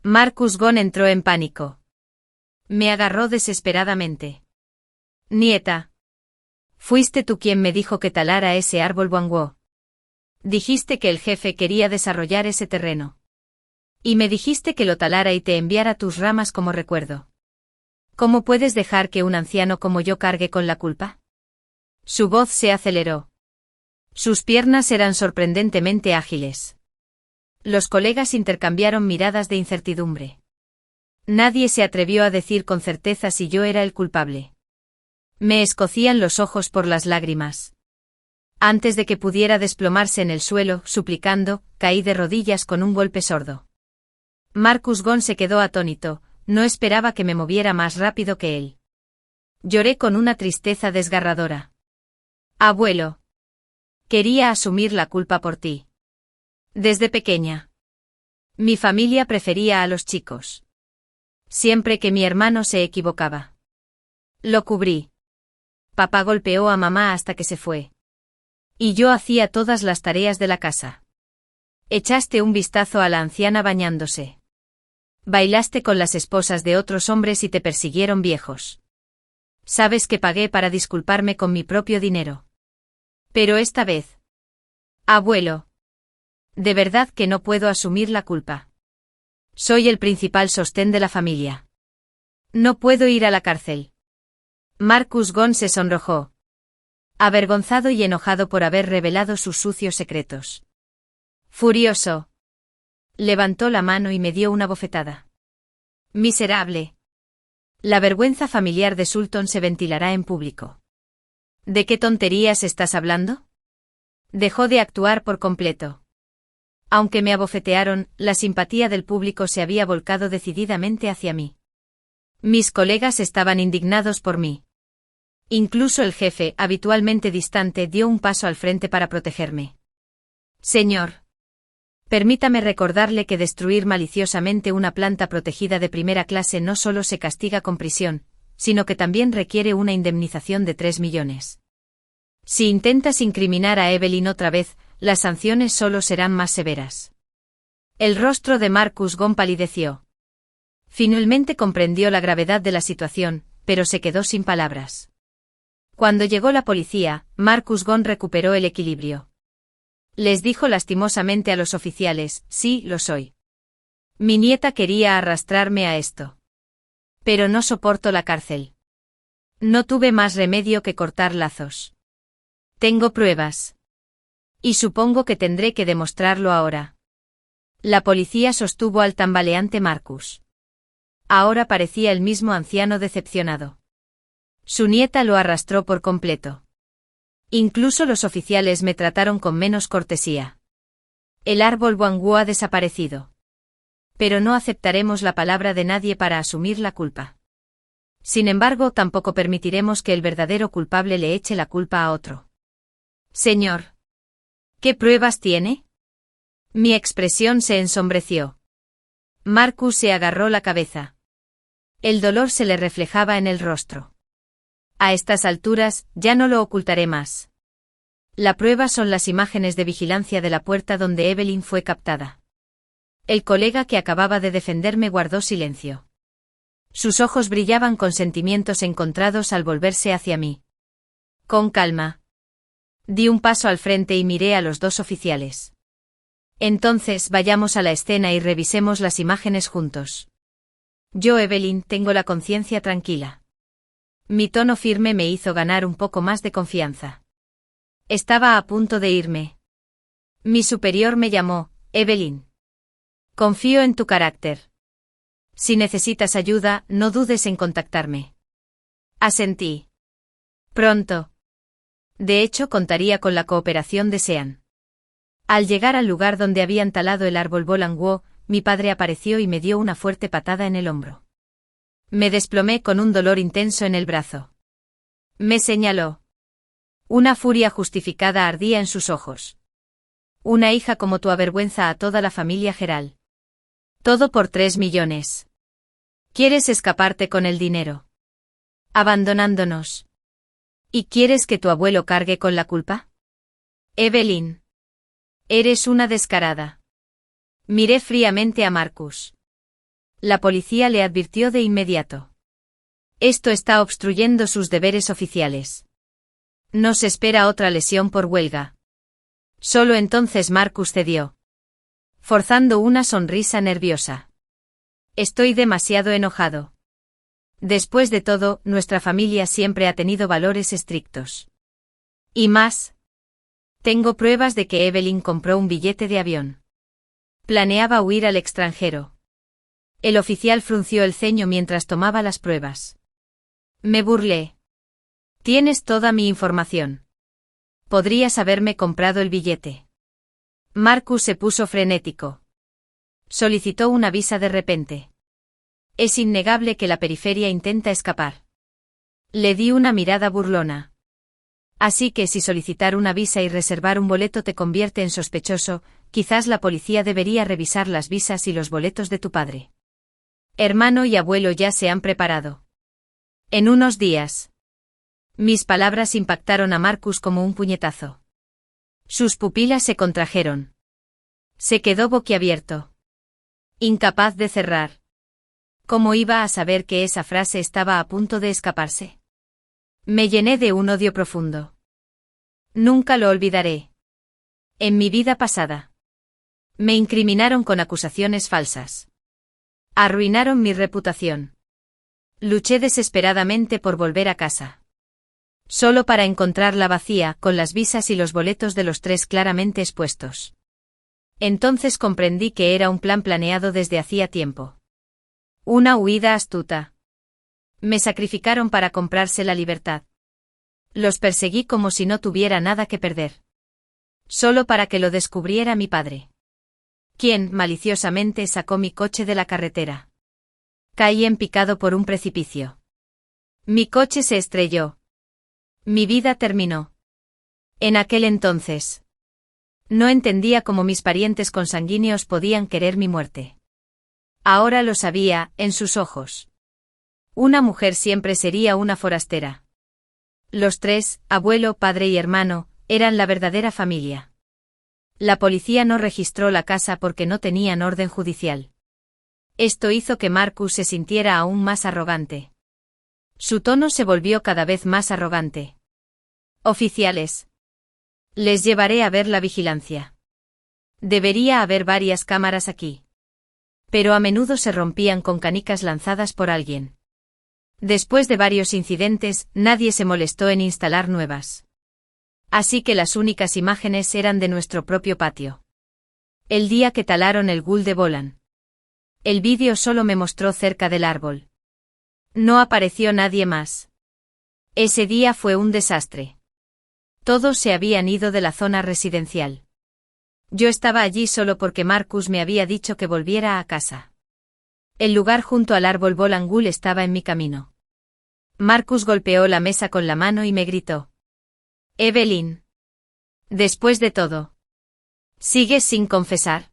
Marcus Gunn entró en pánico. Me agarró desesperadamente. Nieta. Fuiste tú quien me dijo que talara ese árbol guanguo. Dijiste que el jefe quería desarrollar ese terreno. Y me dijiste que lo talara y te enviara tus ramas como recuerdo. ¿Cómo puedes dejar que un anciano como yo cargue con la culpa? Su voz se aceleró. Sus piernas eran sorprendentemente ágiles. Los colegas intercambiaron miradas de incertidumbre. Nadie se atrevió a decir con certeza si yo era el culpable. Me escocían los ojos por las lágrimas. Antes de que pudiera desplomarse en el suelo, suplicando, caí de rodillas con un golpe sordo. Marcus Gunn se quedó atónito, no esperaba que me moviera más rápido que él. Lloré con una tristeza desgarradora. Abuelo. Quería asumir la culpa por ti. Desde pequeña. Mi familia prefería a los chicos. Siempre que mi hermano se equivocaba. Lo cubrí. Papá golpeó a mamá hasta que se fue. Y yo hacía todas las tareas de la casa. Echaste un vistazo a la anciana bañándose. Bailaste con las esposas de otros hombres y te persiguieron viejos. Sabes que pagué para disculparme con mi propio dinero. Pero esta vez. Abuelo. De verdad que no puedo asumir la culpa. Soy el principal sostén de la familia. No puedo ir a la cárcel. Marcus Gunn se sonrojó. Avergonzado y enojado por haber revelado sus sucios secretos. Furioso. Levantó la mano y me dio una bofetada. Miserable. La vergüenza familiar de Sultan se ventilará en público. ¿De qué tonterías estás hablando? Dejó de actuar por completo. Aunque me abofetearon, la simpatía del público se había volcado decididamente hacia mí. Mis colegas estaban indignados por mí. Incluso el jefe, habitualmente distante, dio un paso al frente para protegerme. Señor. Permítame recordarle que destruir maliciosamente una planta protegida de primera clase no solo se castiga con prisión, sino que también requiere una indemnización de 3 millones. Si intentas incriminar a Evelyn otra vez, las sanciones solo serán más severas. El rostro de Marcus Gone palideció. Finalmente comprendió la gravedad de la situación, pero se quedó sin palabras. Cuando llegó la policía, Marcus Gone recuperó el equilibrio. Les dijo lastimosamente a los oficiales: sí, lo soy. Mi nieta quería arrastrarme a esto. Pero no soporto la cárcel. No tuve más remedio que cortar lazos. Tengo pruebas. Y supongo que tendré que demostrarlo ahora. La policía sostuvo al tambaleante Marcus. Ahora parecía el mismo anciano decepcionado. Su nieta lo arrastró por completo. Incluso los oficiales me trataron con menos cortesía. El árbol Wangwu ha desaparecido. Pero no aceptaremos la palabra de nadie para asumir la culpa. Sin embargo, tampoco permitiremos que el verdadero culpable le eche la culpa a otro. Señor. ¿Qué pruebas tiene? Mi expresión se ensombreció. Marcus se agarró la cabeza. El dolor se le reflejaba en el rostro. A estas alturas, ya no lo ocultaré más. La prueba son las imágenes de vigilancia de la puerta donde Evelyn fue captada. El colega que acababa de defenderme guardó silencio. Sus ojos brillaban con sentimientos encontrados al volverse hacia mí. Con calma. Di un paso al frente y miré a los dos oficiales. Entonces vayamos a la escena y revisemos las imágenes juntos. Yo, Evelyn, tengo la conciencia tranquila. Mi tono firme me hizo ganar un poco más de confianza. Estaba a punto de irme. Mi superior me llamó: Evelyn. Confío en tu carácter. Si necesitas ayuda, no dudes en contactarme. Asentí. Pronto. De hecho, contaría con la cooperación de Sean. Al llegar al lugar donde habían talado el árbol Bolangwo, mi padre apareció y me dio una fuerte patada en el hombro. Me desplomé con un dolor intenso en el brazo. Me señaló. Una furia justificada ardía en sus ojos. Una hija como tú avergüenza a toda la familia Geral. Todo por 3 millones. ¿Quieres escaparte con el dinero? Abandonándonos. ¿Y quieres que tu abuelo cargue con la culpa? Evelyn. Eres una descarada. Miré fríamente a Marcus. La policía le advirtió de inmediato. Esto está obstruyendo sus deberes oficiales. Nos espera otra lesión por huelga. Solo entonces Marcus cedió, forzando una sonrisa nerviosa. Estoy demasiado enojado. Después de todo, nuestra familia siempre ha tenido valores estrictos. Y más. Tengo pruebas de que Evelyn compró un billete de avión. Planeaba huir al extranjero. El oficial frunció el ceño mientras tomaba las pruebas. Me burlé. Tienes toda mi información. Podrías haberme comprado el billete. Marcus se puso frenético. Solicitó una visa de repente. Es innegable que la periferia intenta escapar. Le di una mirada burlona. Así que si solicitar una visa y reservar un boleto te convierte en sospechoso, quizás la policía debería revisar las visas y los boletos de tu padre. Hermano y abuelo ya se han preparado. En unos días. Mis palabras impactaron a Marcus como un puñetazo. Sus pupilas se contrajeron. Se quedó boquiabierto. Incapaz de cerrar. ¿Cómo iba a saber que esa frase estaba a punto de escaparse? Me llené de un odio profundo. Nunca lo olvidaré. En mi vida pasada. Me incriminaron con acusaciones falsas. Arruinaron mi reputación. Luché desesperadamente por volver a casa. Solo para encontrarla vacía, con las visas y los boletos de los 3 claramente expuestos. Entonces comprendí que era un plan planeado desde hacía tiempo. Una huida astuta. Me sacrificaron para comprarse la libertad. Los perseguí como si no tuviera nada que perder. Solo para que lo descubriera mi padre. quien, maliciosamente, sacó mi coche de la carretera. Caí en picado por un precipicio. Mi coche se estrelló. Mi vida terminó. En aquel entonces. No entendía cómo mis parientes consanguíneos podían querer mi muerte. Ahora lo sabía, en sus ojos. Una mujer siempre sería una forastera. Los tres, abuelo, padre y hermano, eran la verdadera familia. La policía no registró la casa porque no tenían orden judicial. Esto hizo que Marcus se sintiera aún más arrogante. Su tono se volvió cada vez más arrogante. Oficiales. Les llevaré a ver la vigilancia. Debería haber varias cámaras aquí. Pero a menudo se rompían con canicas lanzadas por alguien. Después de varios incidentes, nadie se molestó en instalar nuevas. Así que las únicas imágenes eran de nuestro propio patio. El día que talaron el Gul de Bolan. El vídeo solo me mostró cerca del árbol. No apareció nadie más. Ese día fue un desastre. Todos se habían ido de la zona residencial. Yo estaba allí solo porque Marcus me había dicho que volviera a casa. El lugar junto al árbol Bolan Gul estaba en mi camino. Marcus golpeó la mesa con la mano y me gritó. Evelyn. Después de todo. ¿Sigues sin confesar?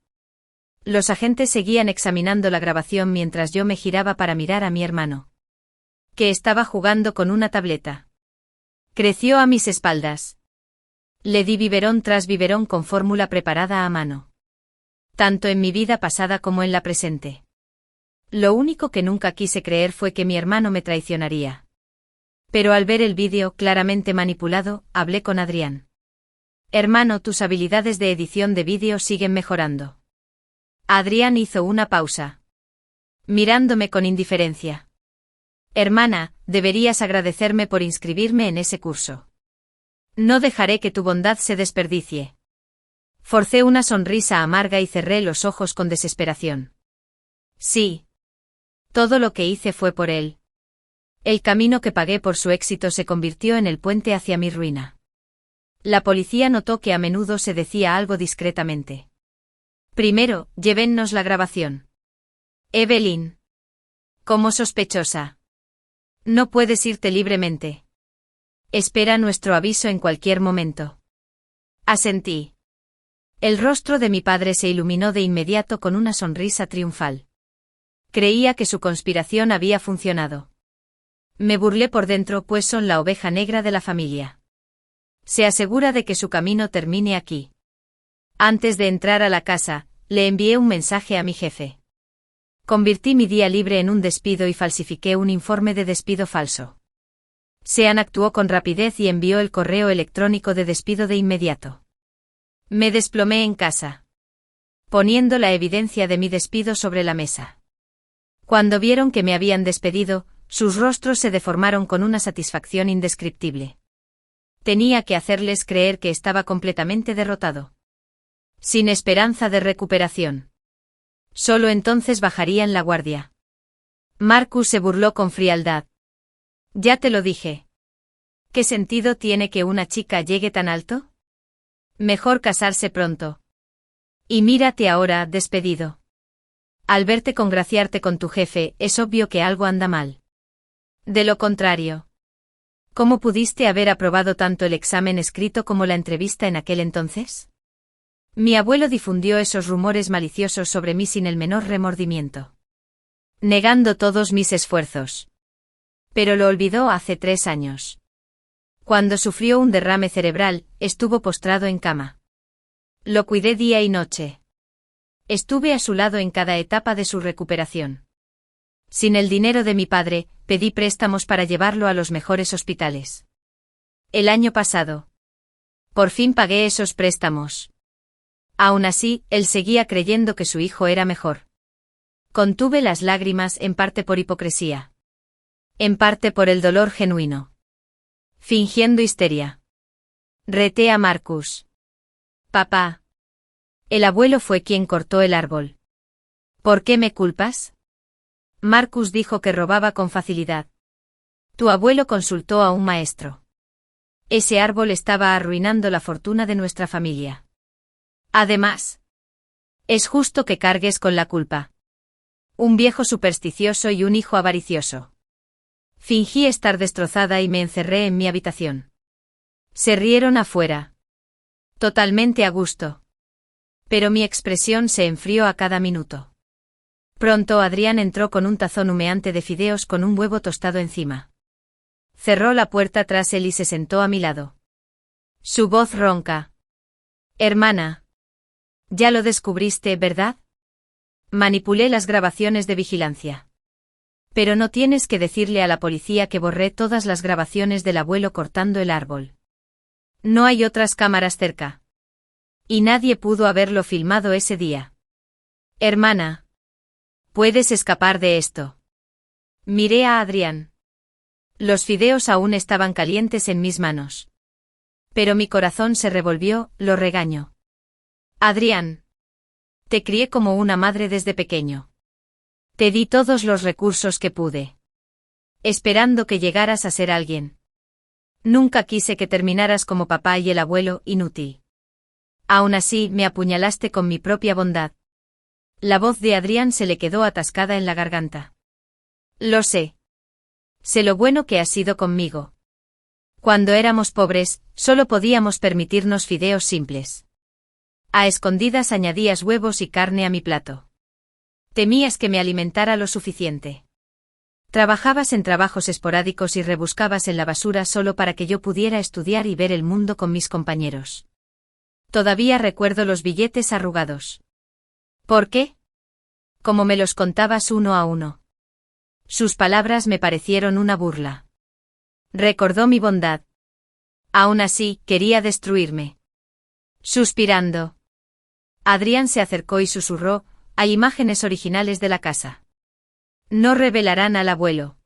Los agentes seguían examinando la grabación mientras yo me giraba para mirar a mi hermano, que estaba jugando con una tableta. Creció a mis espaldas. Le di biberón tras biberón con fórmula preparada a mano. Tanto en mi vida pasada como en la presente. Lo único que nunca quise creer fue que mi hermano me traicionaría. Pero al ver el vídeo claramente manipulado, hablé con Adrián. Hermano, tus habilidades de edición de vídeo siguen mejorando. Adrián hizo una pausa, mirándome con indiferencia. Hermana, deberías agradecerme por inscribirme en ese curso. No dejaré que tu bondad se desperdicie. Forcé una sonrisa amarga y cerré los ojos con desesperación. Sí. Todo lo que hice fue por él. El camino que pagué por su éxito se convirtió en el puente hacia mi ruina. La policía notó que a menudo se decía algo discretamente. Primero, llévennos la grabación. Evelyn. Como sospechosa. No puedes irte libremente. Espera nuestro aviso en cualquier momento. Asentí. El rostro de mi padre se iluminó de inmediato con una sonrisa triunfal. Creía que su conspiración había funcionado. Me burlé por dentro, pues son la oveja negra de la familia. Se asegura de que su camino termine aquí. Antes de entrar a la casa, le envié un mensaje a mi jefe. Convertí mi día libre en un despido y falsifiqué un informe de despido falso. Sean actuó con rapidez y envió el correo electrónico de despido de inmediato. Me desplomé en casa, poniendo la evidencia de mi despido sobre la mesa. Cuando vieron que me habían despedido, sus rostros se deformaron con una satisfacción indescriptible. Tenía que hacerles creer que estaba completamente derrotado. Sin esperanza de recuperación. Solo entonces bajarían la guardia. Marcus se burló con frialdad. Ya te lo dije. ¿Qué sentido tiene que una chica llegue tan alto? Mejor casarse pronto. Y mírate ahora, despedido. Al verte congraciarte con tu jefe, es obvio que algo anda mal. De lo contrario. ¿Cómo pudiste haber aprobado tanto el examen escrito como la entrevista en aquel entonces? Mi abuelo difundió esos rumores maliciosos sobre mí sin el menor remordimiento. Negando todos mis esfuerzos. Pero lo olvidó hace 3 años. Cuando sufrió un derrame cerebral, estuvo postrado en cama. Lo cuidé día y noche. Estuve a su lado en cada etapa de su recuperación. Sin el dinero de mi padre, pedí préstamos para llevarlo a los mejores hospitales. El año pasado. Por fin pagué esos préstamos. Aún así, él seguía creyendo que su hijo era mejor. Contuve las lágrimas en parte por hipocresía. En parte por el dolor genuino. Fingiendo histeria. Reté a Marcus. Papá. El abuelo fue quien cortó el árbol. ¿Por qué me culpas? Marcus dijo que robaba con facilidad. Tu abuelo consultó a un maestro. Ese árbol estaba arruinando la fortuna de nuestra familia. Además. Es justo que cargues con la culpa. Un viejo supersticioso y un hijo avaricioso. Fingí estar destrozada y me encerré en mi habitación. Se rieron afuera. Totalmente a gusto. Pero mi expresión se enfrió a cada minuto. Pronto Adrián entró con un tazón humeante de fideos con un huevo tostado encima. Cerró la puerta tras él y se sentó a mi lado. Su voz ronca. Hermana. Ya lo descubriste, ¿verdad? Manipulé las grabaciones de vigilancia. Pero no tienes que decirle a la policía que borré todas las grabaciones del abuelo cortando el árbol. No hay otras cámaras cerca. Y nadie pudo haberlo filmado ese día. Hermana. Puedes escapar de esto. Miré a Adrián. Los fideos aún estaban calientes en mis manos. Pero mi corazón se revolvió, lo regañó. Adrián. Te crié como una madre desde pequeño. Te di todos los recursos que pude. Esperando que llegaras a ser alguien. Nunca quise que terminaras como papá y el abuelo, inútil. Aún así, me apuñalaste con mi propia bondad. La voz de Adrián se le quedó atascada en la garganta. Lo sé. Sé lo bueno que has sido conmigo. Cuando éramos pobres, solo podíamos permitirnos fideos simples. A escondidas añadías huevos y carne a mi plato. Temías que me alimentara lo suficiente. Trabajabas en trabajos esporádicos y rebuscabas en la basura solo para que yo pudiera estudiar y ver el mundo con mis compañeros. Todavía recuerdo los billetes arrugados. ¿Por qué? Como me los contabas uno a uno. Sus palabras me parecieron una burla. Recordó mi bondad. Aún así, quería destruirme. Suspirando. Adrián se acercó y susurró, hay imágenes originales de la casa. No revelarán al abuelo.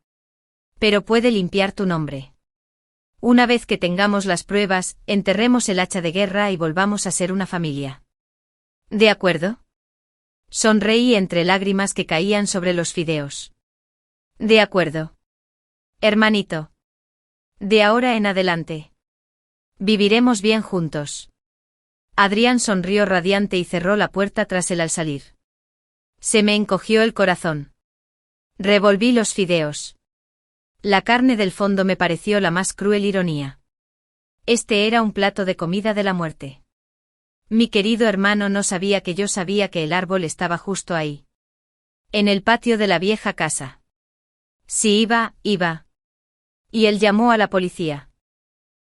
Pero puede limpiar tu nombre. Una vez que tengamos las pruebas, enterremos el hacha de guerra y volvamos a ser una familia. ¿De acuerdo? Sonreí entre lágrimas que caían sobre los fideos. De acuerdo. Hermanito. De ahora en adelante. Viviremos bien juntos. Adrián sonrió radiante y cerró la puerta tras él al salir. Se me encogió el corazón. Revolví los fideos. La carne del fondo me pareció la más cruel ironía. Este era un plato de comida de la muerte. Mi querido hermano no sabía que yo sabía que el árbol estaba justo ahí. En el patio de la vieja casa. Si iba, iba. Y él llamó a la policía.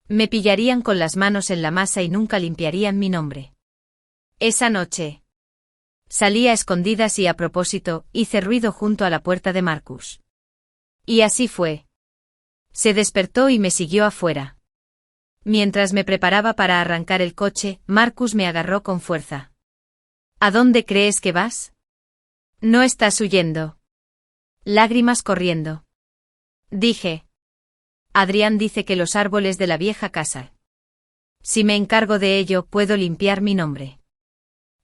Me pillarían con las manos en la masa y nunca limpiarían mi nombre. Esa noche. Salí a escondidas y a propósito, hice ruido junto a la puerta de Marcus. Y así fue. Se despertó y me siguió afuera. Mientras me preparaba para arrancar el coche, Marcus me agarró con fuerza. ¿A dónde crees que vas? No estás huyendo. Lágrimas corriendo. Dije. Adrián dice que los árboles de la vieja casa. Si me encargo de ello, puedo limpiar mi nombre.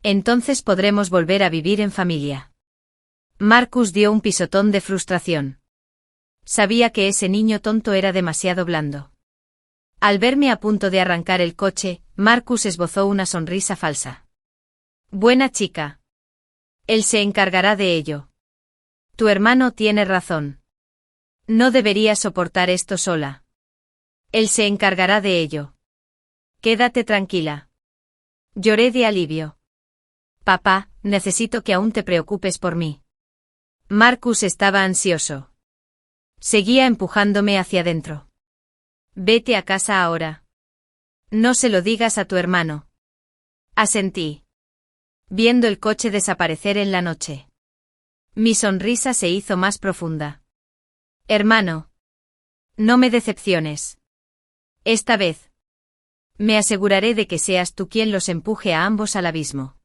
Entonces podremos volver a vivir en familia. Marcus dio un pisotón de frustración. Sabía que ese niño tonto era demasiado blando. Al verme a punto de arrancar el coche, Marcus esbozó una sonrisa falsa. Buena chica. Él se encargará de ello. Tu hermano tiene razón. No deberías soportar esto sola. Él se encargará de ello. Quédate tranquila. Lloré de alivio. Papá, necesito que aún te preocupes por mí. Marcus estaba ansioso. Seguía empujándome hacia adentro. Vete a casa ahora. No se lo digas a tu hermano. Asentí. Viendo el coche desaparecer en la noche. Mi sonrisa se hizo más profunda. Hermano. No me decepciones. Esta vez. Me aseguraré de que seas tú quien los empuje a ambos al abismo.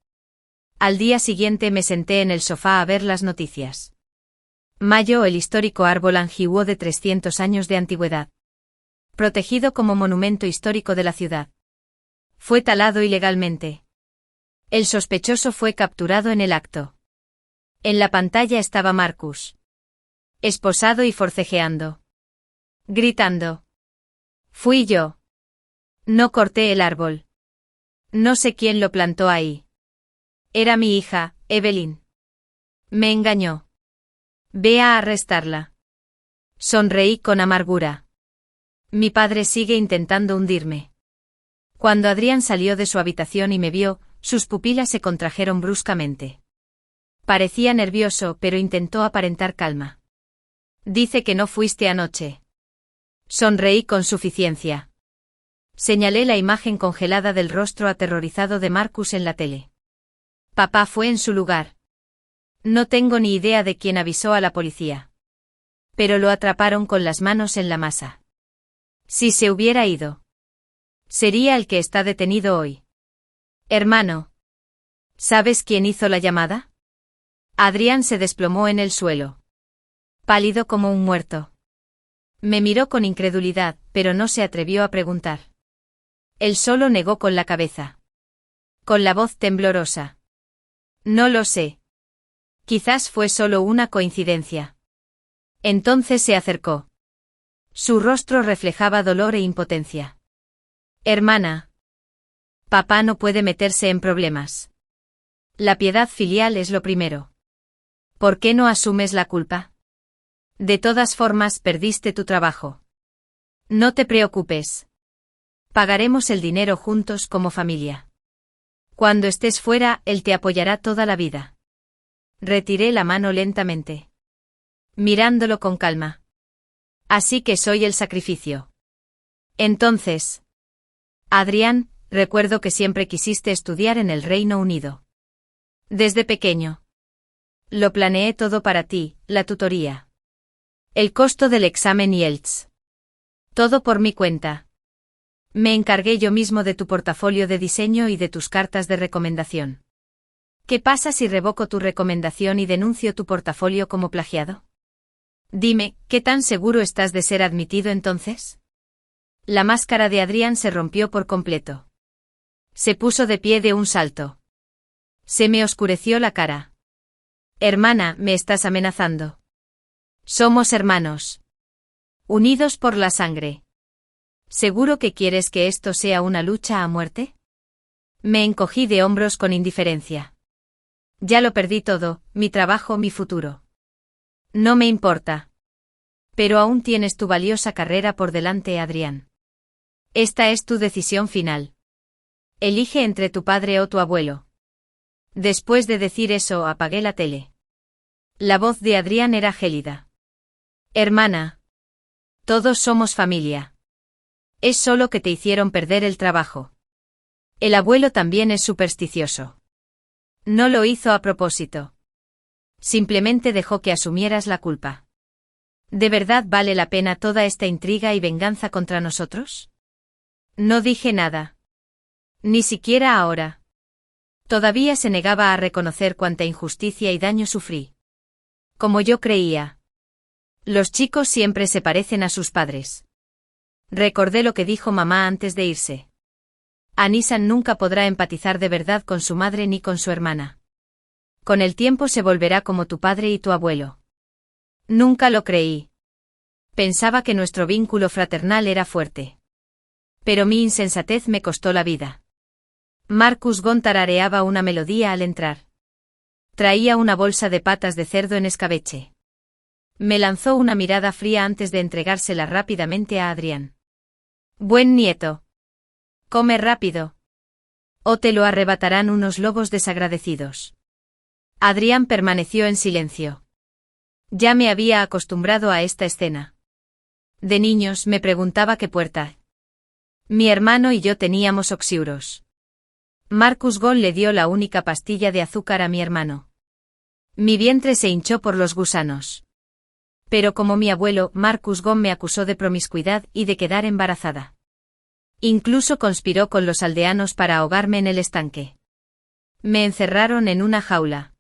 Al día siguiente me senté en el sofá a ver las noticias. Mayo, el histórico árbol antiguo de 300 años de antigüedad. Protegido como monumento histórico de la ciudad. Fue talado ilegalmente. El sospechoso fue capturado en el acto. En la pantalla estaba Marcus. Esposado y forcejeando. Gritando. Fui yo. No corté el árbol. No sé quién lo plantó ahí. Era mi hija, Evelyn. Me engañó. Ve a arrestarla. Sonreí con amargura. Mi padre sigue intentando hundirme. Cuando Adrián salió de su habitación y me vio, sus pupilas se contrajeron bruscamente. Parecía nervioso, pero intentó aparentar calma. Dice que no fuiste anoche. Sonreí con suficiencia. Señalé la imagen congelada del rostro aterrorizado de Marcus en la tele. Papá fue en su lugar. No tengo ni idea de quién avisó a la policía. Pero lo atraparon con las manos en la masa. Si se hubiera ido, sería el que está detenido hoy. Hermano, ¿sabes quién hizo la llamada? Adrián se desplomó en el suelo. Pálido como un muerto. Me miró con incredulidad, pero no se atrevió a preguntar. Él solo negó con la cabeza. Con la voz temblorosa. No lo sé. Quizás fue solo una coincidencia. Entonces se acercó. Su rostro reflejaba dolor e impotencia. Hermana. Papá no puede meterse en problemas. La piedad filial es lo primero. ¿Por qué no asumes la culpa? De todas formas, perdiste tu trabajo. No te preocupes. Pagaremos el dinero juntos como familia. Cuando estés fuera, él te apoyará toda la vida. Retiré la mano lentamente. Mirándolo con calma. Así que soy el sacrificio. Entonces. Adrián, recuerdo que siempre quisiste estudiar en el Reino Unido. Desde pequeño. Lo planeé todo para ti, la tutoría. El costo del examen IELTS. Todo por mi cuenta. Me encargué yo mismo de tu portafolio de diseño y de tus cartas de recomendación. ¿Qué pasa si revoco tu recomendación y denuncio tu portafolio como plagiado? Dime, ¿qué tan seguro estás de ser admitido entonces? La máscara de Adrián se rompió por completo. Se puso de pie de un salto. Se me oscureció la cara. Hermana, me estás amenazando. Somos hermanos. Unidos por la sangre. ¿Seguro que quieres que esto sea una lucha a muerte? Me encogí de hombros con indiferencia. Ya lo perdí todo, mi trabajo, mi futuro. No me importa. Pero aún tienes tu valiosa carrera por delante, Adrián. Esta es tu decisión final. Elige entre tu padre o tu abuelo. Después de decir eso, apagué la tele. La voz de Adrián era gélida. Hermana. Todos somos familia. Es solo que te hicieron perder el trabajo. El abuelo también es supersticioso. No lo hizo a propósito. Simplemente dejó que asumieras la culpa. ¿De verdad vale la pena toda esta intriga y venganza contra nosotros? No dije nada. Ni siquiera ahora. Todavía se negaba a reconocer cuánta injusticia y daño sufrí. Como yo creía. Los chicos siempre se parecen a sus padres. Recordé lo que dijo mamá antes de irse. Anisan nunca podrá empatizar de verdad con su madre ni con su hermana. Con el tiempo se volverá como tu padre y tu abuelo. Nunca lo creí. Pensaba que nuestro vínculo fraternal era fuerte. Pero mi insensatez me costó la vida. Marcus Gon tarareaba una melodía al entrar. Traía una bolsa de patas de cerdo en escabeche. Me lanzó una mirada fría antes de entregársela rápidamente a Adrián. Buen nieto. Come rápido. O te lo arrebatarán unos lobos desagradecidos. Adrián permaneció en silencio. Ya me había acostumbrado a esta escena. De niños me preguntaba qué puerta. Mi hermano y yo teníamos oxiuros. Marcus Gon le dio la única pastilla de azúcar a mi hermano. Mi vientre se hinchó por los gusanos. Pero como mi abuelo, Marcus Gon me acusó de promiscuidad y de quedar embarazada. Incluso conspiró con los aldeanos para ahogarme en el estanque. Me encerraron en una jaula.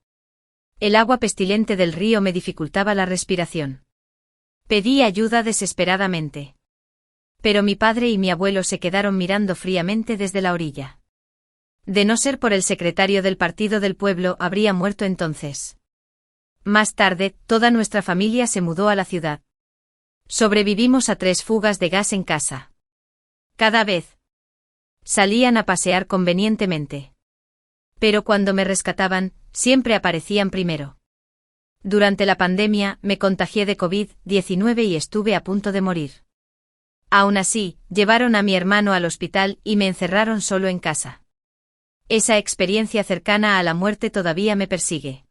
El agua pestilente del río me dificultaba la respiración. Pedí ayuda desesperadamente. Pero mi padre y mi abuelo se quedaron mirando fríamente desde la orilla. De no ser por el secretario del Partido del Pueblo, habría muerto entonces. Más tarde, toda nuestra familia se mudó a la ciudad. Sobrevivimos a 3 fugas de gas en casa. Cada vez salían a pasear convenientemente. Pero cuando me rescataban, siempre aparecían primero. Durante la pandemia, me contagié de COVID-19 y estuve a punto de morir. Aún así, llevaron a mi hermano al hospital y me encerraron solo en casa. Esa experiencia cercana a la muerte todavía me persigue.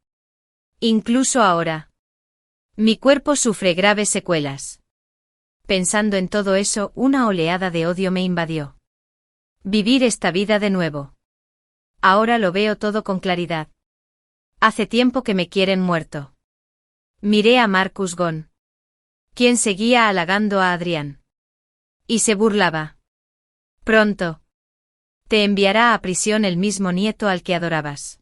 Incluso ahora. Mi cuerpo sufre graves secuelas. Pensando en todo eso, una oleada de odio me invadió. Vivir esta vida de nuevo. Ahora lo veo todo con claridad. Hace tiempo que me quieren muerto. Miré a Marcus Gunn, quien seguía halagando a Adrián. Y se burlaba. Pronto. Te enviará a prisión el mismo nieto al que adorabas.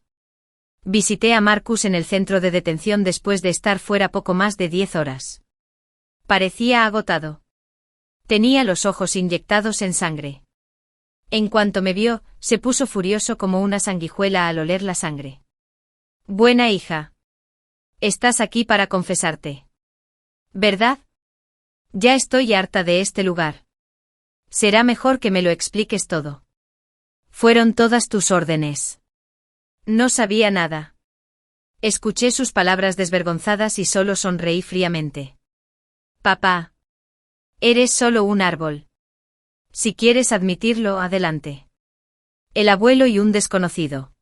Visité a Marcus en el centro de detención después de estar fuera poco más de 10 horas. Parecía agotado. Tenía los ojos inyectados en sangre. En cuanto me vio, se puso furioso como una sanguijuela al oler la sangre. Buena hija. Estás aquí para confesarte. ¿Verdad? Ya estoy harta de este lugar. Será mejor que me lo expliques todo. Fueron todas tus órdenes. No sabía nada. Escuché sus palabras desvergonzadas y solo sonreí fríamente. Papá. Eres solo un árbol. Si quieres admitirlo, adelante. El abuelo y un desconocido.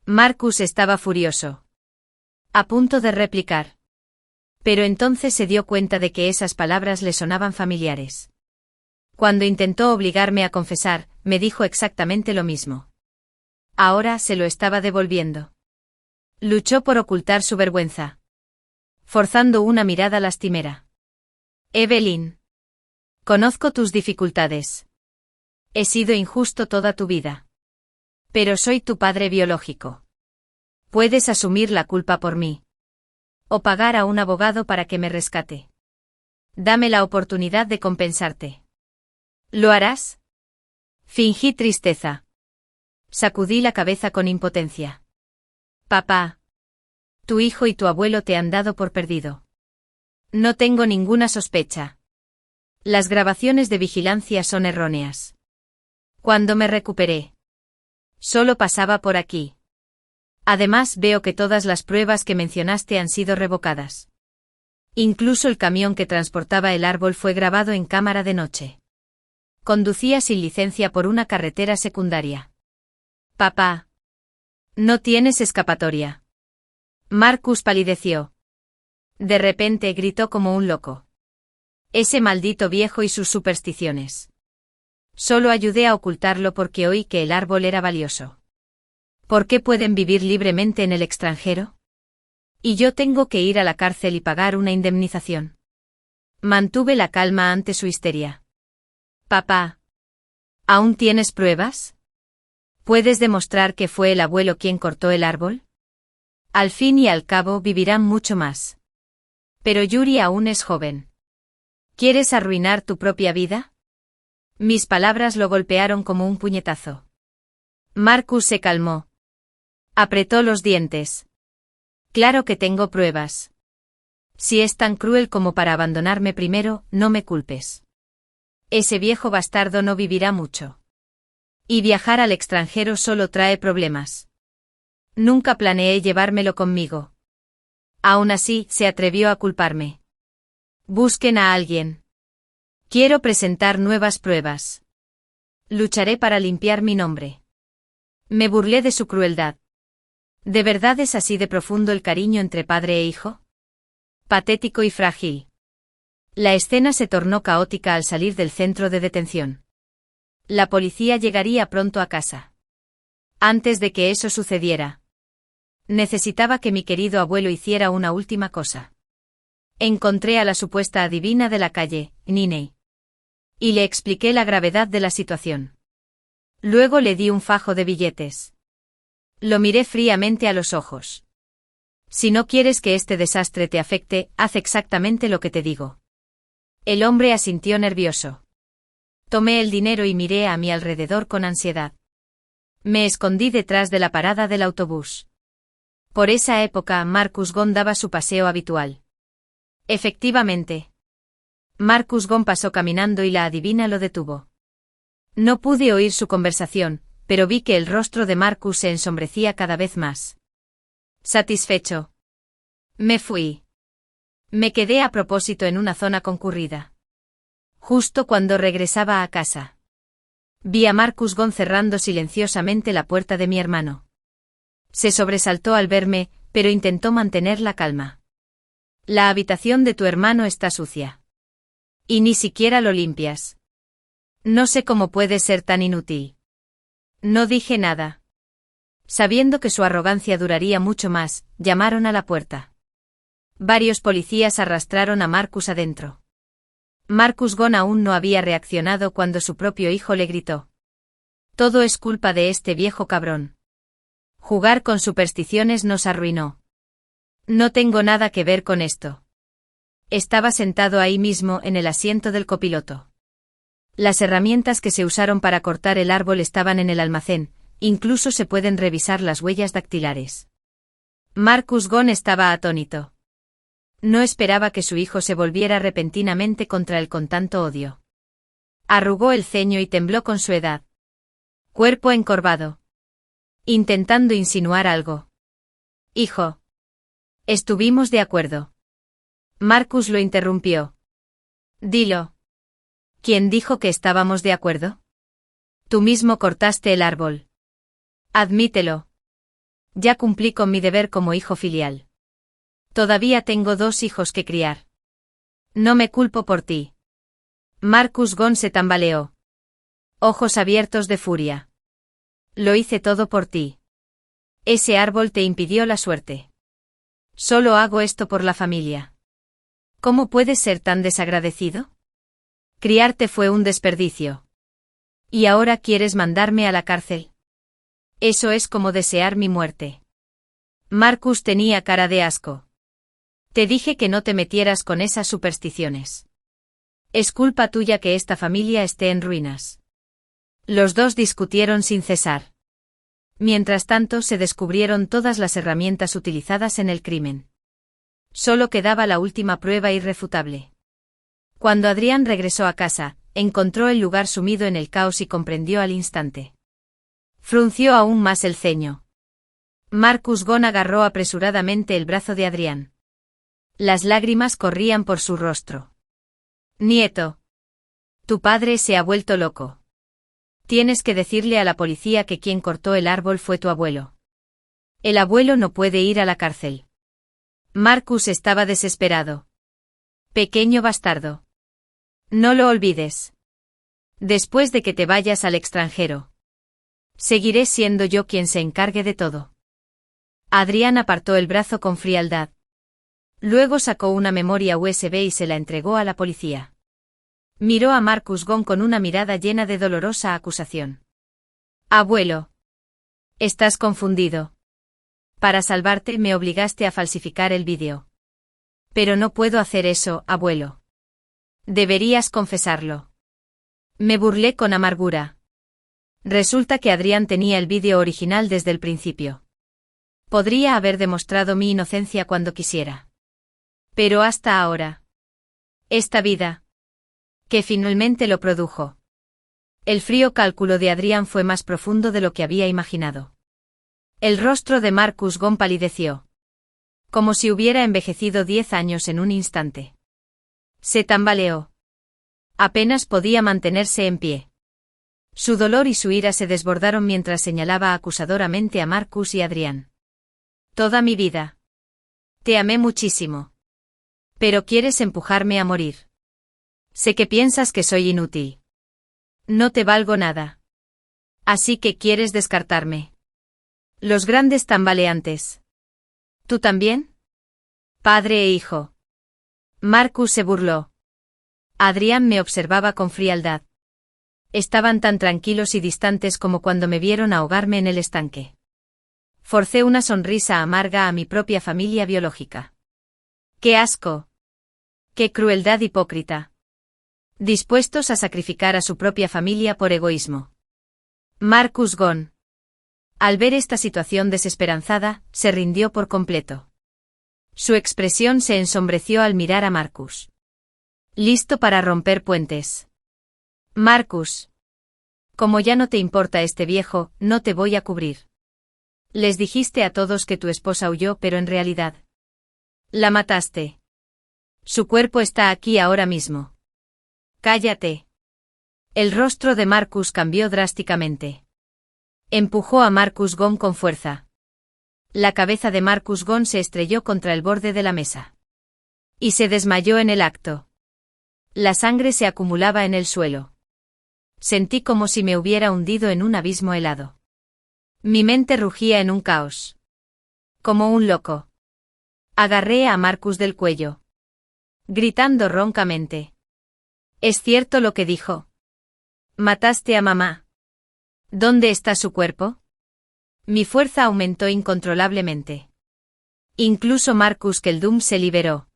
Marcus estaba furioso. A punto de replicar. Pero entonces se dio cuenta de que esas palabras le sonaban familiares. Cuando intentó obligarme a confesar, me dijo exactamente lo mismo. Ahora se lo estaba devolviendo. Luchó por ocultar su vergüenza. Forzando una mirada lastimera. Evelyn. Conozco tus dificultades. He sido injusto toda tu vida. Pero soy tu padre biológico. Puedes asumir la culpa por mí. O pagar a un abogado para que me rescate. Dame la oportunidad de compensarte. ¿Lo harás? Fingí tristeza. Sacudí la cabeza con impotencia. Papá. Tu hijo y tu abuelo te han dado por perdido. No tengo ninguna sospecha. Las grabaciones de vigilancia son erróneas. Cuando me recuperé. Solo pasaba por aquí. Además veo que todas las pruebas que mencionaste han sido revocadas. Incluso el camión que transportaba el árbol fue grabado en cámara de noche. Conducía sin licencia por una carretera secundaria. Papá. No tienes escapatoria. Marcus palideció. De repente gritó como un loco. Ese maldito viejo y sus supersticiones. Solo ayudé a ocultarlo porque oí que el árbol era valioso. ¿Por qué pueden vivir libremente en el extranjero? Y yo tengo que ir a la cárcel y pagar una indemnización. Mantuve la calma ante su histeria. Papá. ¿Aún tienes pruebas? ¿Puedes demostrar que fue el abuelo quien cortó el árbol? Al fin y al cabo vivirán mucho más. Pero Yuri aún es joven. ¿Quieres arruinar tu propia vida? Mis palabras lo golpearon como un puñetazo. Marcus se calmó. Apretó los dientes. Claro que tengo pruebas. Si es tan cruel como para abandonarme primero, no me culpes. Ese viejo bastardo no vivirá mucho. Y viajar al extranjero solo trae problemas. Nunca planeé llevármelo conmigo. Aún así, se atrevió a culparme. Busquen a alguien. Quiero presentar nuevas pruebas. Lucharé para limpiar mi nombre. Me burlé de su crueldad. ¿De verdad es así de profundo el cariño entre padre e hijo? Patético y frágil. La escena se tornó caótica al salir del centro de detención. La policía llegaría pronto a casa. Antes de que eso sucediera. Necesitaba que mi querido abuelo hiciera una última cosa. Encontré a la supuesta adivina de la calle, Niney. Y le expliqué la gravedad de la situación. Luego le di un fajo de billetes. Lo miré fríamente a los ojos. Si no quieres que este desastre te afecte, haz exactamente lo que te digo. El hombre asintió nervioso. Tomé el dinero y miré a mi alrededor con ansiedad. Me escondí detrás de la parada del autobús. Por esa época Marcus Gunn daba su paseo habitual. Efectivamente. Marcus Gunn pasó caminando y la adivina lo detuvo. No pude oír su conversación, pero vi que el rostro de Marcus se ensombrecía cada vez más. Satisfecho. Me fui. Me quedé a propósito en una zona concurrida. Justo cuando regresaba a casa. Vi a Marcus Gone cerrando silenciosamente la puerta de mi hermano. Se sobresaltó al verme, pero intentó mantener la calma. La habitación de tu hermano está sucia. Y ni siquiera lo limpias. No sé cómo puedes ser tan inútil. No dije nada. Sabiendo que su arrogancia duraría mucho más, llamaron a la puerta. Varios policías arrastraron a Marcus adentro. Marcus Gone aún no había reaccionado cuando su propio hijo le gritó. Todo es culpa de este viejo cabrón. Jugar con supersticiones nos arruinó. No tengo nada que ver con esto. Estaba sentado ahí mismo en el asiento del copiloto. Las herramientas que se usaron para cortar el árbol estaban en el almacén, incluso se pueden revisar las huellas dactilares. Marcus Gone estaba atónito. No esperaba que su hijo se volviera repentinamente contra él con tanto odio. Arrugó el ceño y tembló con su edad. Cuerpo encorvado. Intentando insinuar algo. Hijo. Estuvimos de acuerdo. Marcus lo interrumpió. Dilo. ¿Quién dijo que estábamos de acuerdo? Tú mismo cortaste el árbol. Admítelo. Ya cumplí con mi deber como hijo filial. Todavía tengo 2 hijos que criar. No me culpo por ti. Marcus Gone se tambaleó. Ojos abiertos de furia. Lo hice todo por ti. Ese árbol te impidió la suerte. Solo hago esto por la familia. ¿Cómo puedes ser tan desagradecido? Criarte fue un desperdicio. ¿Y ahora quieres mandarme a la cárcel? Eso es como desear mi muerte. Marcus tenía cara de asco. Te dije que no te metieras con esas supersticiones. Es culpa tuya que esta familia esté en ruinas. Los dos discutieron sin cesar. Mientras tanto se descubrieron todas las herramientas utilizadas en el crimen. Solo quedaba la última prueba irrefutable. Cuando Adrián regresó a casa, encontró el lugar sumido en el caos y comprendió al instante. Frunció aún más el ceño. Marcus Gone agarró apresuradamente el brazo de Adrián. Las lágrimas corrían por su rostro. Nieto. Tu padre se ha vuelto loco. Tienes que decirle a la policía que quien cortó el árbol fue tu abuelo. El abuelo no puede ir a la cárcel. Marcus estaba desesperado. Pequeño bastardo. No lo olvides. Después de que te vayas al extranjero. Seguiré siendo yo quien se encargue de todo. Adrián apartó el brazo con frialdad. Luego sacó una memoria USB y se la entregó a la policía. Miró a Marcus Gone con una mirada llena de dolorosa acusación. Abuelo. Estás confundido. Para salvarte me obligaste a falsificar el vídeo. Pero no puedo hacer eso, abuelo. Deberías confesarlo. Me burlé con amargura. Resulta que Adrián tenía el vídeo original desde el principio. Podría haber demostrado mi inocencia cuando quisiera. Pero hasta ahora. Esta vida. Que finalmente lo produjo. El frío cálculo de Adrián fue más profundo de lo que había imaginado. El rostro de Marcus Gone palideció. Como si hubiera envejecido 10 años en un instante. Se tambaleó. Apenas podía mantenerse en pie. Su dolor y su ira se desbordaron mientras señalaba acusadoramente a Marcus y Adrián. Toda mi vida. Te amé muchísimo. Pero quieres empujarme a morir. Sé que piensas que soy inútil. No te valgo nada. Así que quieres descartarme. Los grandes tambaleantes. ¿Tú también? Padre e hijo. Marcus se burló. Adrián me observaba con frialdad. Estaban tan tranquilos y distantes como cuando me vieron ahogarme en el estanque. Forcé una sonrisa amarga a mi propia familia biológica. ¡Qué asco! ¡Qué crueldad hipócrita! Dispuestos a sacrificar a su propia familia por egoísmo. Marcus Gone. Al ver esta situación desesperanzada, se rindió por completo. Su expresión se ensombreció al mirar a Marcus. Listo para romper puentes. Marcus. Como ya no te importa este viejo, no te voy a cubrir. Les dijiste a todos que tu esposa huyó, pero en realidad la mataste. Su cuerpo está aquí ahora mismo. Cállate. El rostro de Marcus cambió drásticamente. Empujó a Marcus Gone con fuerza. La cabeza de Marcus Gone se estrelló contra el borde de la mesa. Y se desmayó en el acto. La sangre se acumulaba en el suelo. Sentí como si me hubiera hundido en un abismo helado. Mi mente rugía en un caos. Como un loco. Agarré a Marcus del cuello. Gritando roncamente. ¿Es cierto lo que dijo? ¿Mataste a mamá? ¿Dónde está su cuerpo? Mi fuerza aumentó incontrolablemente. Incluso Marcus Keldum se liberó.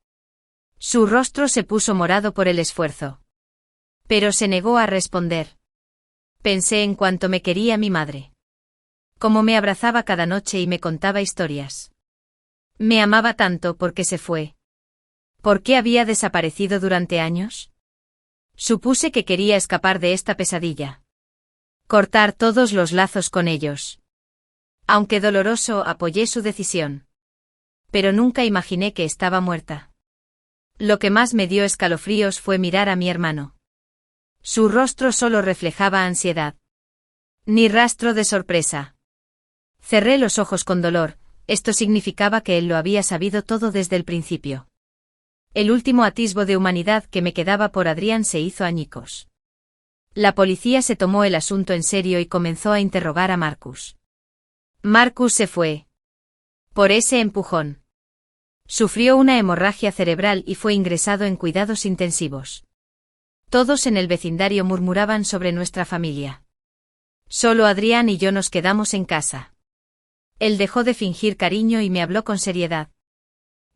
Su rostro se puso morado por el esfuerzo. Pero se negó a responder. Pensé en cuánto me quería mi madre. Cómo me abrazaba cada noche y me contaba historias. Me amaba tanto porque se fue. ¿Por qué había desaparecido durante años? Supuse que quería escapar de esta pesadilla. Cortar todos los lazos con ellos. Aunque doloroso, apoyé su decisión. Pero nunca imaginé que estaba muerta. Lo que más me dio escalofríos fue mirar a mi hermano. Su rostro solo reflejaba ansiedad. Ni rastro de sorpresa. Cerré los ojos con dolor, esto significaba que él lo había sabido todo desde el principio. El último atisbo de humanidad que me quedaba por Adrián se hizo añicos. La policía se tomó el asunto en serio y comenzó a interrogar a Marcus. Marcus se fue. Por ese empujón. Sufrió una hemorragia cerebral y fue ingresado en cuidados intensivos. Todos en el vecindario murmuraban sobre nuestra familia. Solo Adrián y yo nos quedamos en casa. Él dejó de fingir cariño y me habló con seriedad.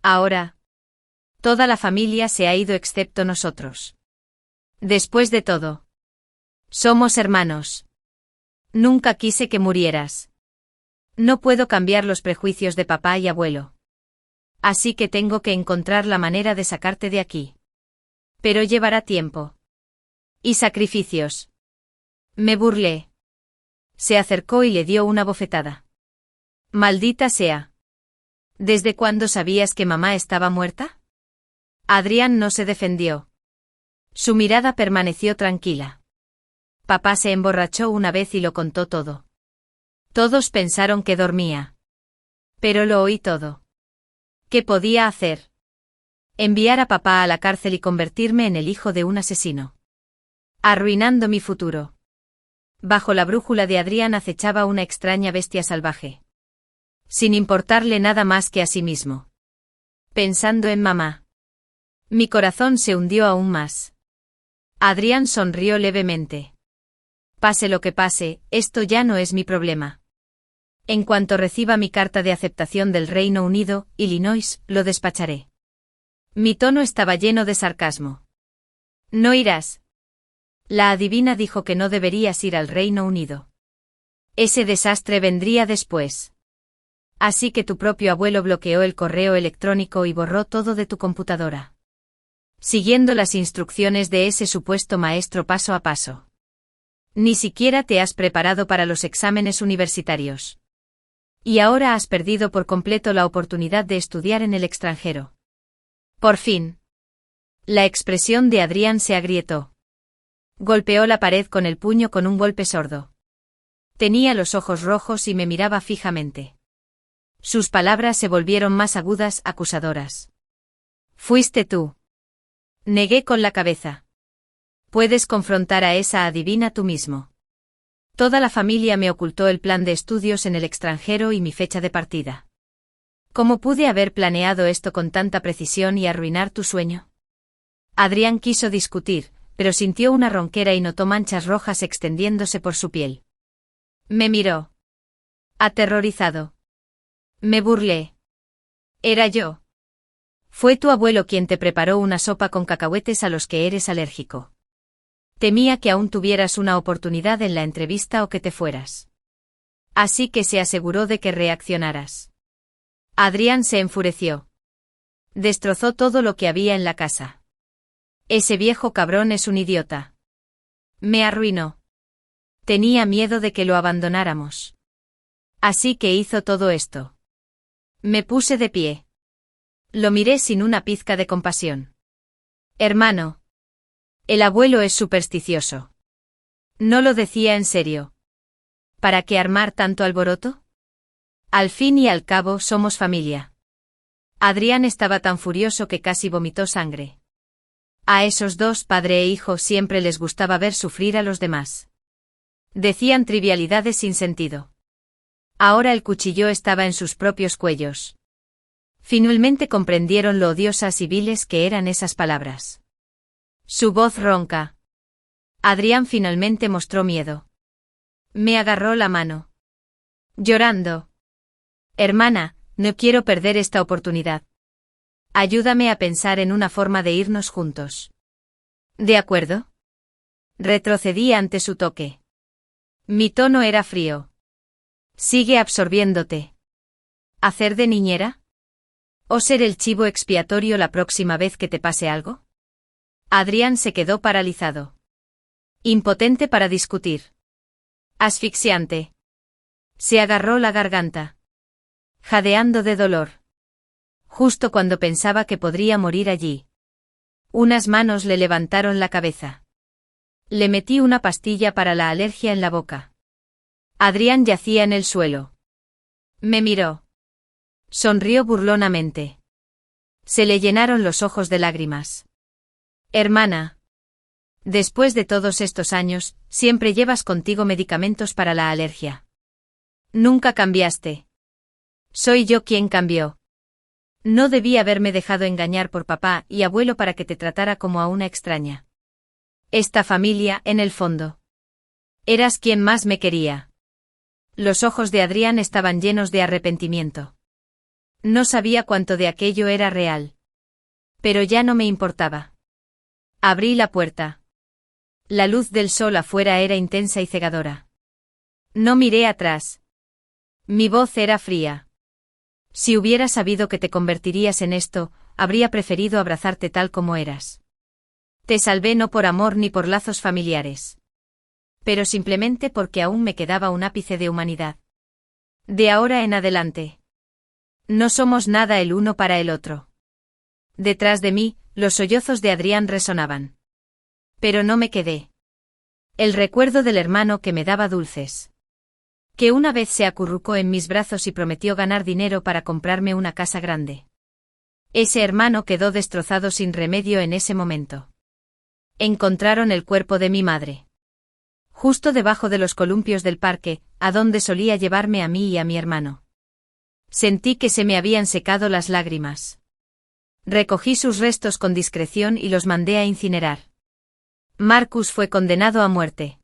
Ahora, toda la familia se ha ido excepto nosotros. Después de todo, somos hermanos. Nunca quise que murieras. No puedo cambiar los prejuicios de papá y abuelo. Así que tengo que encontrar la manera de sacarte de aquí. Pero llevará tiempo. Y sacrificios. Me burlé. Se acercó y le dio una bofetada. Maldita sea. ¿Desde cuándo sabías que mamá estaba muerta? Adrián no se defendió. Su mirada permaneció tranquila. Papá se emborrachó una vez y lo contó todo. Todos pensaron que dormía. Pero lo oí todo. ¿Qué podía hacer? Enviar a papá a la cárcel y convertirme en el hijo de un asesino. Arruinando mi futuro. Bajo la brújula de Adrián acechaba una extraña bestia salvaje. Sin importarle nada más que a sí mismo. Pensando en mamá. Mi corazón se hundió aún más. Adrián sonrió levemente. Pase lo que pase, esto ya no es mi problema. En cuanto reciba mi carta de aceptación del Reino Unido, Illinois, lo despacharé. Mi tono estaba lleno de sarcasmo. No irás. La adivina dijo que no deberías ir al Reino Unido. Ese desastre vendría después. Así que tu propio abuelo bloqueó el correo electrónico y borró todo de tu computadora. Siguiendo las instrucciones de ese supuesto maestro paso a paso. Ni siquiera te has preparado para los exámenes universitarios. Y ahora has perdido por completo la oportunidad de estudiar en el extranjero. Por fin. La expresión de Adrián se agrietó. Golpeó la pared con el puño con un golpe sordo. Tenía los ojos rojos y me miraba fijamente. Sus palabras se volvieron más agudas, acusadoras. Fuiste tú. Negué con la cabeza. Puedes confrontar a esa adivina tú mismo. Toda la familia me ocultó el plan de estudios en el extranjero y mi fecha de partida. ¿Cómo pude haber planeado esto con tanta precisión y arruinar tu sueño? Adrián quiso discutir, pero sintió una ronquera y notó manchas rojas extendiéndose por su piel. Me miró. Aterrorizado. Me burlé. Era yo. Fue tu abuelo quien te preparó una sopa con cacahuetes a los que eres alérgico. Temía que aún tuvieras una oportunidad en la entrevista o que te fueras. Así que se aseguró de que reaccionaras. Adrián se enfureció. Destrozó todo lo que había en la casa. Ese viejo cabrón es un idiota. Me arruinó. Tenía miedo de que lo abandonáramos. Así que hizo todo esto. Me puse de pie. Lo miré sin una pizca de compasión. Hermano. El abuelo es supersticioso. No lo decía en serio. ¿Para qué armar tanto alboroto? Al fin y al cabo somos familia. Adrián estaba tan furioso que casi vomitó sangre. A esos dos, padre e hijo, siempre les gustaba ver sufrir a los demás. Decían trivialidades sin sentido. Ahora el cuchillo estaba en sus propios cuellos. Finalmente comprendieron lo odiosas y viles que eran esas palabras. Su voz ronca. Adrián finalmente mostró miedo. Me agarró la mano. Llorando. Hermana, no quiero perder esta oportunidad. Ayúdame a pensar en una forma de irnos juntos. ¿De acuerdo? Retrocedí ante su toque. Mi tono era frío. Sigue absorbiéndote. ¿Hacer de niñera? ¿O ser el chivo expiatorio la próxima vez que te pase algo? Adrián se quedó paralizado. Impotente para discutir. Asfixiante. Se agarró la garganta. Jadeando de dolor. Justo cuando pensaba que podría morir allí. Unas manos le levantaron la cabeza. Le metí una pastilla para la alergia en la boca. Adrián yacía en el suelo. Me miró. Sonrió burlonamente. Se le llenaron los ojos de lágrimas. Hermana. Después de todos estos años, siempre llevas contigo medicamentos para la alergia. Nunca cambiaste. Soy yo quien cambió. No debí haberme dejado engañar por papá y abuelo para que te tratara como a una extraña. Esta familia, en el fondo. Eras quien más me quería. Los ojos de Adrián estaban llenos de arrepentimiento. No sabía cuánto de aquello era real. Pero ya no me importaba. Abrí la puerta. La luz del sol afuera era intensa y cegadora. No miré atrás. Mi voz era fría. Si hubiera sabido que te convertirías en esto, habría preferido abrazarte tal como eras. Te salvé no por amor ni por lazos familiares. Pero simplemente porque aún me quedaba un ápice de humanidad. De ahora en adelante. No somos nada el uno para el otro. Detrás de mí, los sollozos de Adrián resonaban. Pero no me quedé. El recuerdo del hermano que me daba dulces. Que una vez se acurrucó en mis brazos y prometió ganar dinero para comprarme una casa grande. Ese hermano quedó destrozado sin remedio en ese momento. Encontraron el cuerpo de mi madre. Justo debajo de los columpios del parque, a donde solía llevarme a mí y a mi hermano. Sentí que se me habían secado las lágrimas. Recogí sus restos con discreción y los mandé a incinerar. Marcus fue condenado a muerte.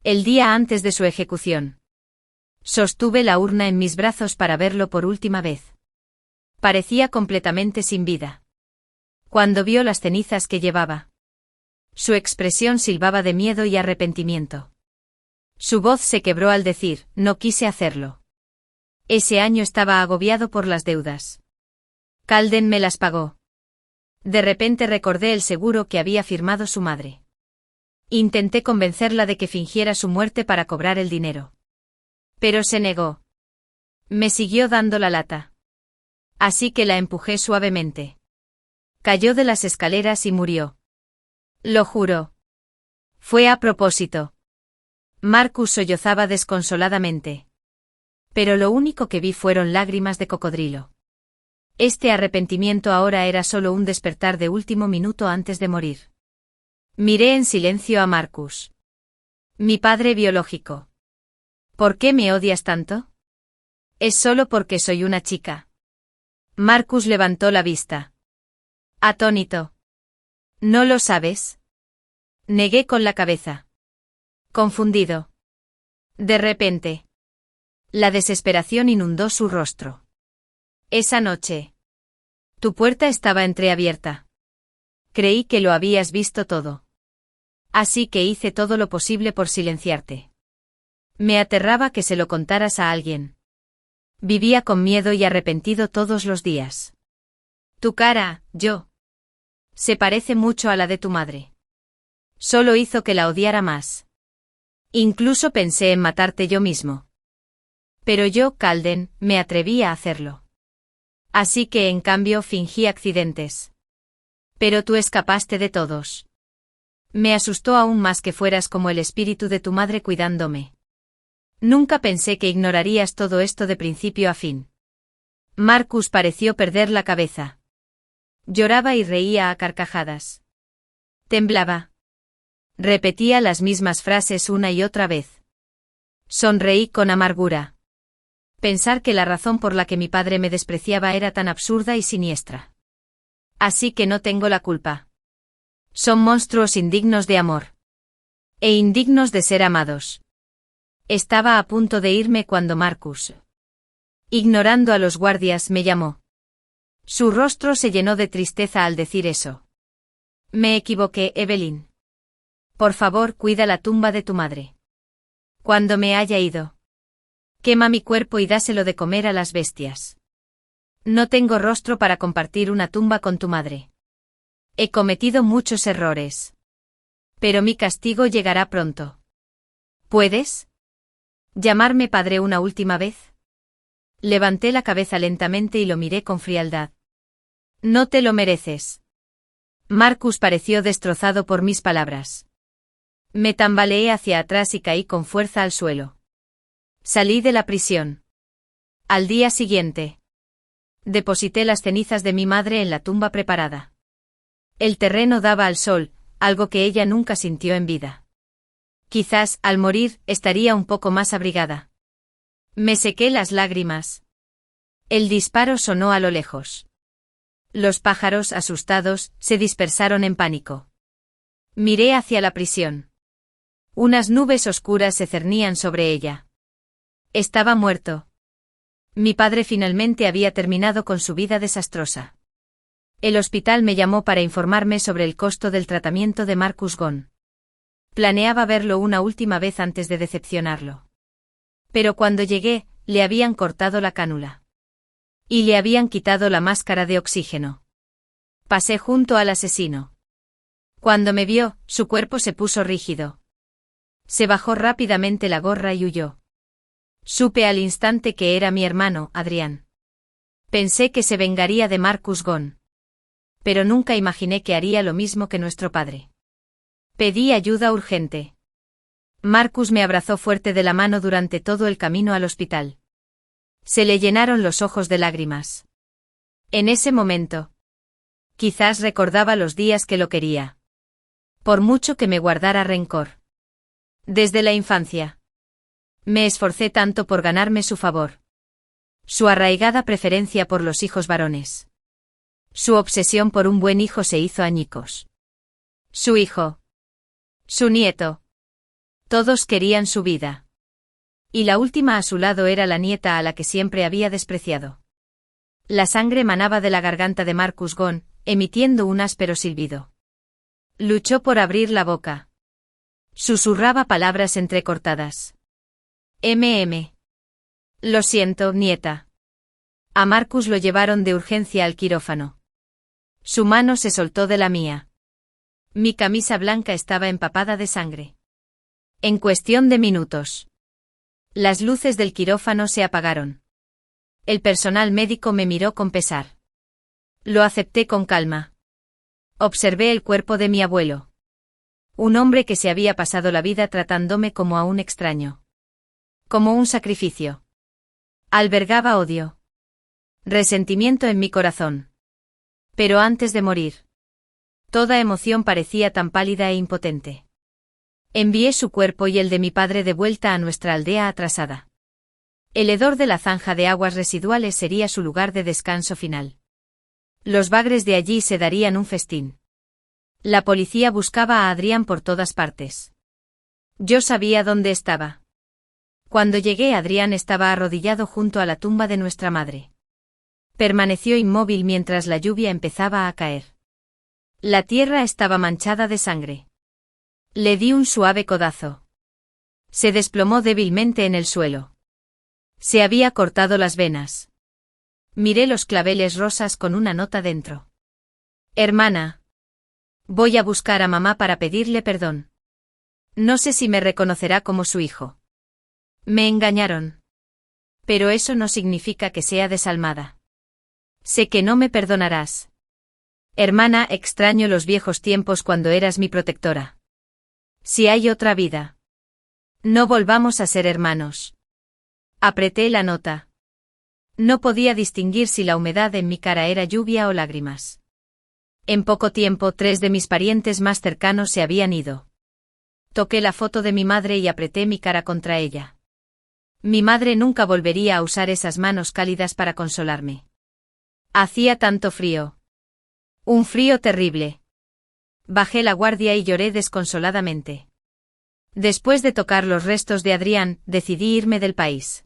El día antes de su ejecución. Sostuve la urna en mis brazos para verlo por última vez. Parecía completamente sin vida. Cuando vio las cenizas que llevaba. Su expresión silbaba de miedo y arrepentimiento. Su voz se quebró al decir, no quise hacerlo. Ese año estaba agobiado por las deudas. Calden me las pagó. De repente recordé el seguro que había firmado su madre. Intenté convencerla de que fingiera su muerte para cobrar el dinero. Pero se negó. Me siguió dando la lata. Así que la empujé suavemente. Cayó de las escaleras y murió. Lo juro. Fue a propósito. Marcus sollozaba desconsoladamente. Pero lo único que vi fueron lágrimas de cocodrilo. Este arrepentimiento ahora era solo un despertar de último minuto antes de morir. Miré en silencio a Marcus. Mi padre biológico. ¿Por qué me odias tanto? Es solo porque soy una chica. Marcus levantó la vista. Atónito. ¿No lo sabes? Negué con la cabeza. Confundido. De repente. La desesperación inundó su rostro. Esa noche. Tu puerta estaba entreabierta. Creí que lo habías visto todo. Así que hice todo lo posible por silenciarte. Me aterraba que se lo contaras a alguien. Vivía con miedo y arrepentido todos los días. Tu cara, yo. Se parece mucho a la de tu madre. Solo hizo que la odiara más. Incluso pensé en matarte yo mismo. Pero yo, Calden, me atreví a hacerlo. Así que en cambio fingí accidentes. Pero tú escapaste de todos. Me asustó aún más que fueras como el espíritu de tu madre cuidándome. Nunca pensé que ignorarías todo esto de principio a fin. Marcus pareció perder la cabeza. Lloraba y reía a carcajadas. Temblaba. Repetía las mismas frases una y otra vez. Sonreí con amargura. Pensar que la razón por la que mi padre me despreciaba era tan absurda y siniestra. Así que no tengo la culpa. Son monstruos indignos de amor. E indignos de ser amados. Estaba a punto de irme cuando Marcus, ignorando a los guardias, me llamó. Su rostro se llenó de tristeza al decir eso. Me equivoqué, Evelyn. Por favor, cuida la tumba de tu madre. Cuando me haya ido, quema mi cuerpo y dáselo de comer a las bestias. No tengo rostro para compartir una tumba con tu madre. He cometido muchos errores. Pero mi castigo llegará pronto. ¿Puedes llamarme padre una última vez? Levanté la cabeza lentamente y lo miré con frialdad. No te lo mereces. Marcus pareció destrozado por mis palabras. Me tambaleé hacia atrás y caí con fuerza al suelo. Salí de la prisión. Al día siguiente, deposité las cenizas de mi madre en la tumba preparada. El terreno daba al sol, algo que ella nunca sintió en vida. Quizás, al morir, estaría un poco más abrigada. Me sequé las lágrimas. El disparo sonó a lo lejos. Los pájaros, asustados, se dispersaron en pánico. Miré hacia la prisión. Unas nubes oscuras se cernían sobre ella. Estaba muerto. Mi padre finalmente había terminado con su vida desastrosa. El hospital me llamó para informarme sobre el costo del tratamiento de Marcus Gone. Planeaba verlo una última vez antes de decepcionarlo. Pero cuando llegué, le habían cortado la cánula. Y le habían quitado la máscara de oxígeno. Pasé junto al asesino. Cuando me vio, su cuerpo se puso rígido. Se bajó rápidamente la gorra y huyó. Supe al instante que era mi hermano, Adrián. Pensé que se vengaría de Marcus Gone. Pero nunca imaginé que haría lo mismo que nuestro padre. Pedí ayuda urgente. Marcus me abrazó fuerte de la mano durante todo el camino al hospital. Se le llenaron los ojos de lágrimas. En ese momento, quizás recordaba los días que lo quería. Por mucho que me guardara rencor. Desde la infancia. Me esforcé tanto por ganarme su favor. Su arraigada preferencia por los hijos varones. Su obsesión por un buen hijo se hizo añicos. Su hijo. Su nieto. Todos querían su vida. Y la última a su lado era la nieta a la que siempre había despreciado. La sangre manaba de la garganta de Marcus Gone, emitiendo un áspero silbido. Luchó por abrir la boca. Susurraba palabras entrecortadas. Lo siento, nieta. A Marcus lo llevaron de urgencia al quirófano. Su mano se soltó de la mía. Mi camisa blanca estaba empapada de sangre. En cuestión de minutos. Las luces del quirófano se apagaron. El personal médico me miró con pesar. Lo acepté con calma. Observé el cuerpo de mi abuelo. Un hombre que se había pasado la vida tratándome como a un extraño. Como un sacrificio. Albergaba odio. Resentimiento en mi corazón. Pero antes de morir, toda emoción parecía tan pálida e impotente. Envié su cuerpo y el de mi padre de vuelta a nuestra aldea atrasada. El hedor de la zanja de aguas residuales sería su lugar de descanso final. Los bagres de allí se darían un festín. La policía buscaba a Adrián por todas partes. Yo sabía dónde estaba. Cuando llegué, Adrián estaba arrodillado junto a la tumba de nuestra madre. Permaneció inmóvil mientras la lluvia empezaba a caer. La tierra estaba manchada de sangre. Le di un suave codazo. Se desplomó débilmente en el suelo. Se había cortado las venas. Miré los claveles rosas con una nota dentro. Hermana. Voy a buscar a mamá para pedirle perdón. No sé si me reconocerá como su hijo. Me engañaron. Pero eso no significa que sea desalmada. Sé que no me perdonarás. Hermana, extraño los viejos tiempos cuando eras mi protectora. Si hay otra vida. No volvamos a ser hermanos. Apreté la nota. No podía distinguir si la humedad en mi cara era lluvia o lágrimas. En poco tiempo 3 de mis parientes más cercanos se habían ido. Toqué la foto de mi madre y apreté mi cara contra ella. Mi madre nunca volvería a usar esas manos cálidas para consolarme. Hacía tanto frío. Un frío terrible. Bajé la guardia y lloré desconsoladamente. Después de tocar los restos de Adrián, decidí irme del país.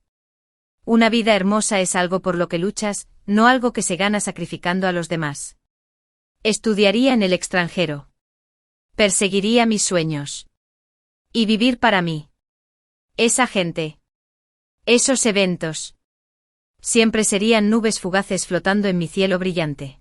Una vida hermosa es algo por lo que luchas, no algo que se gana sacrificando a los demás. Estudiaría en el extranjero. Perseguiría mis sueños. Y vivir para mí. Esa gente. Esos eventos. Siempre serían nubes fugaces flotando en mi cielo brillante.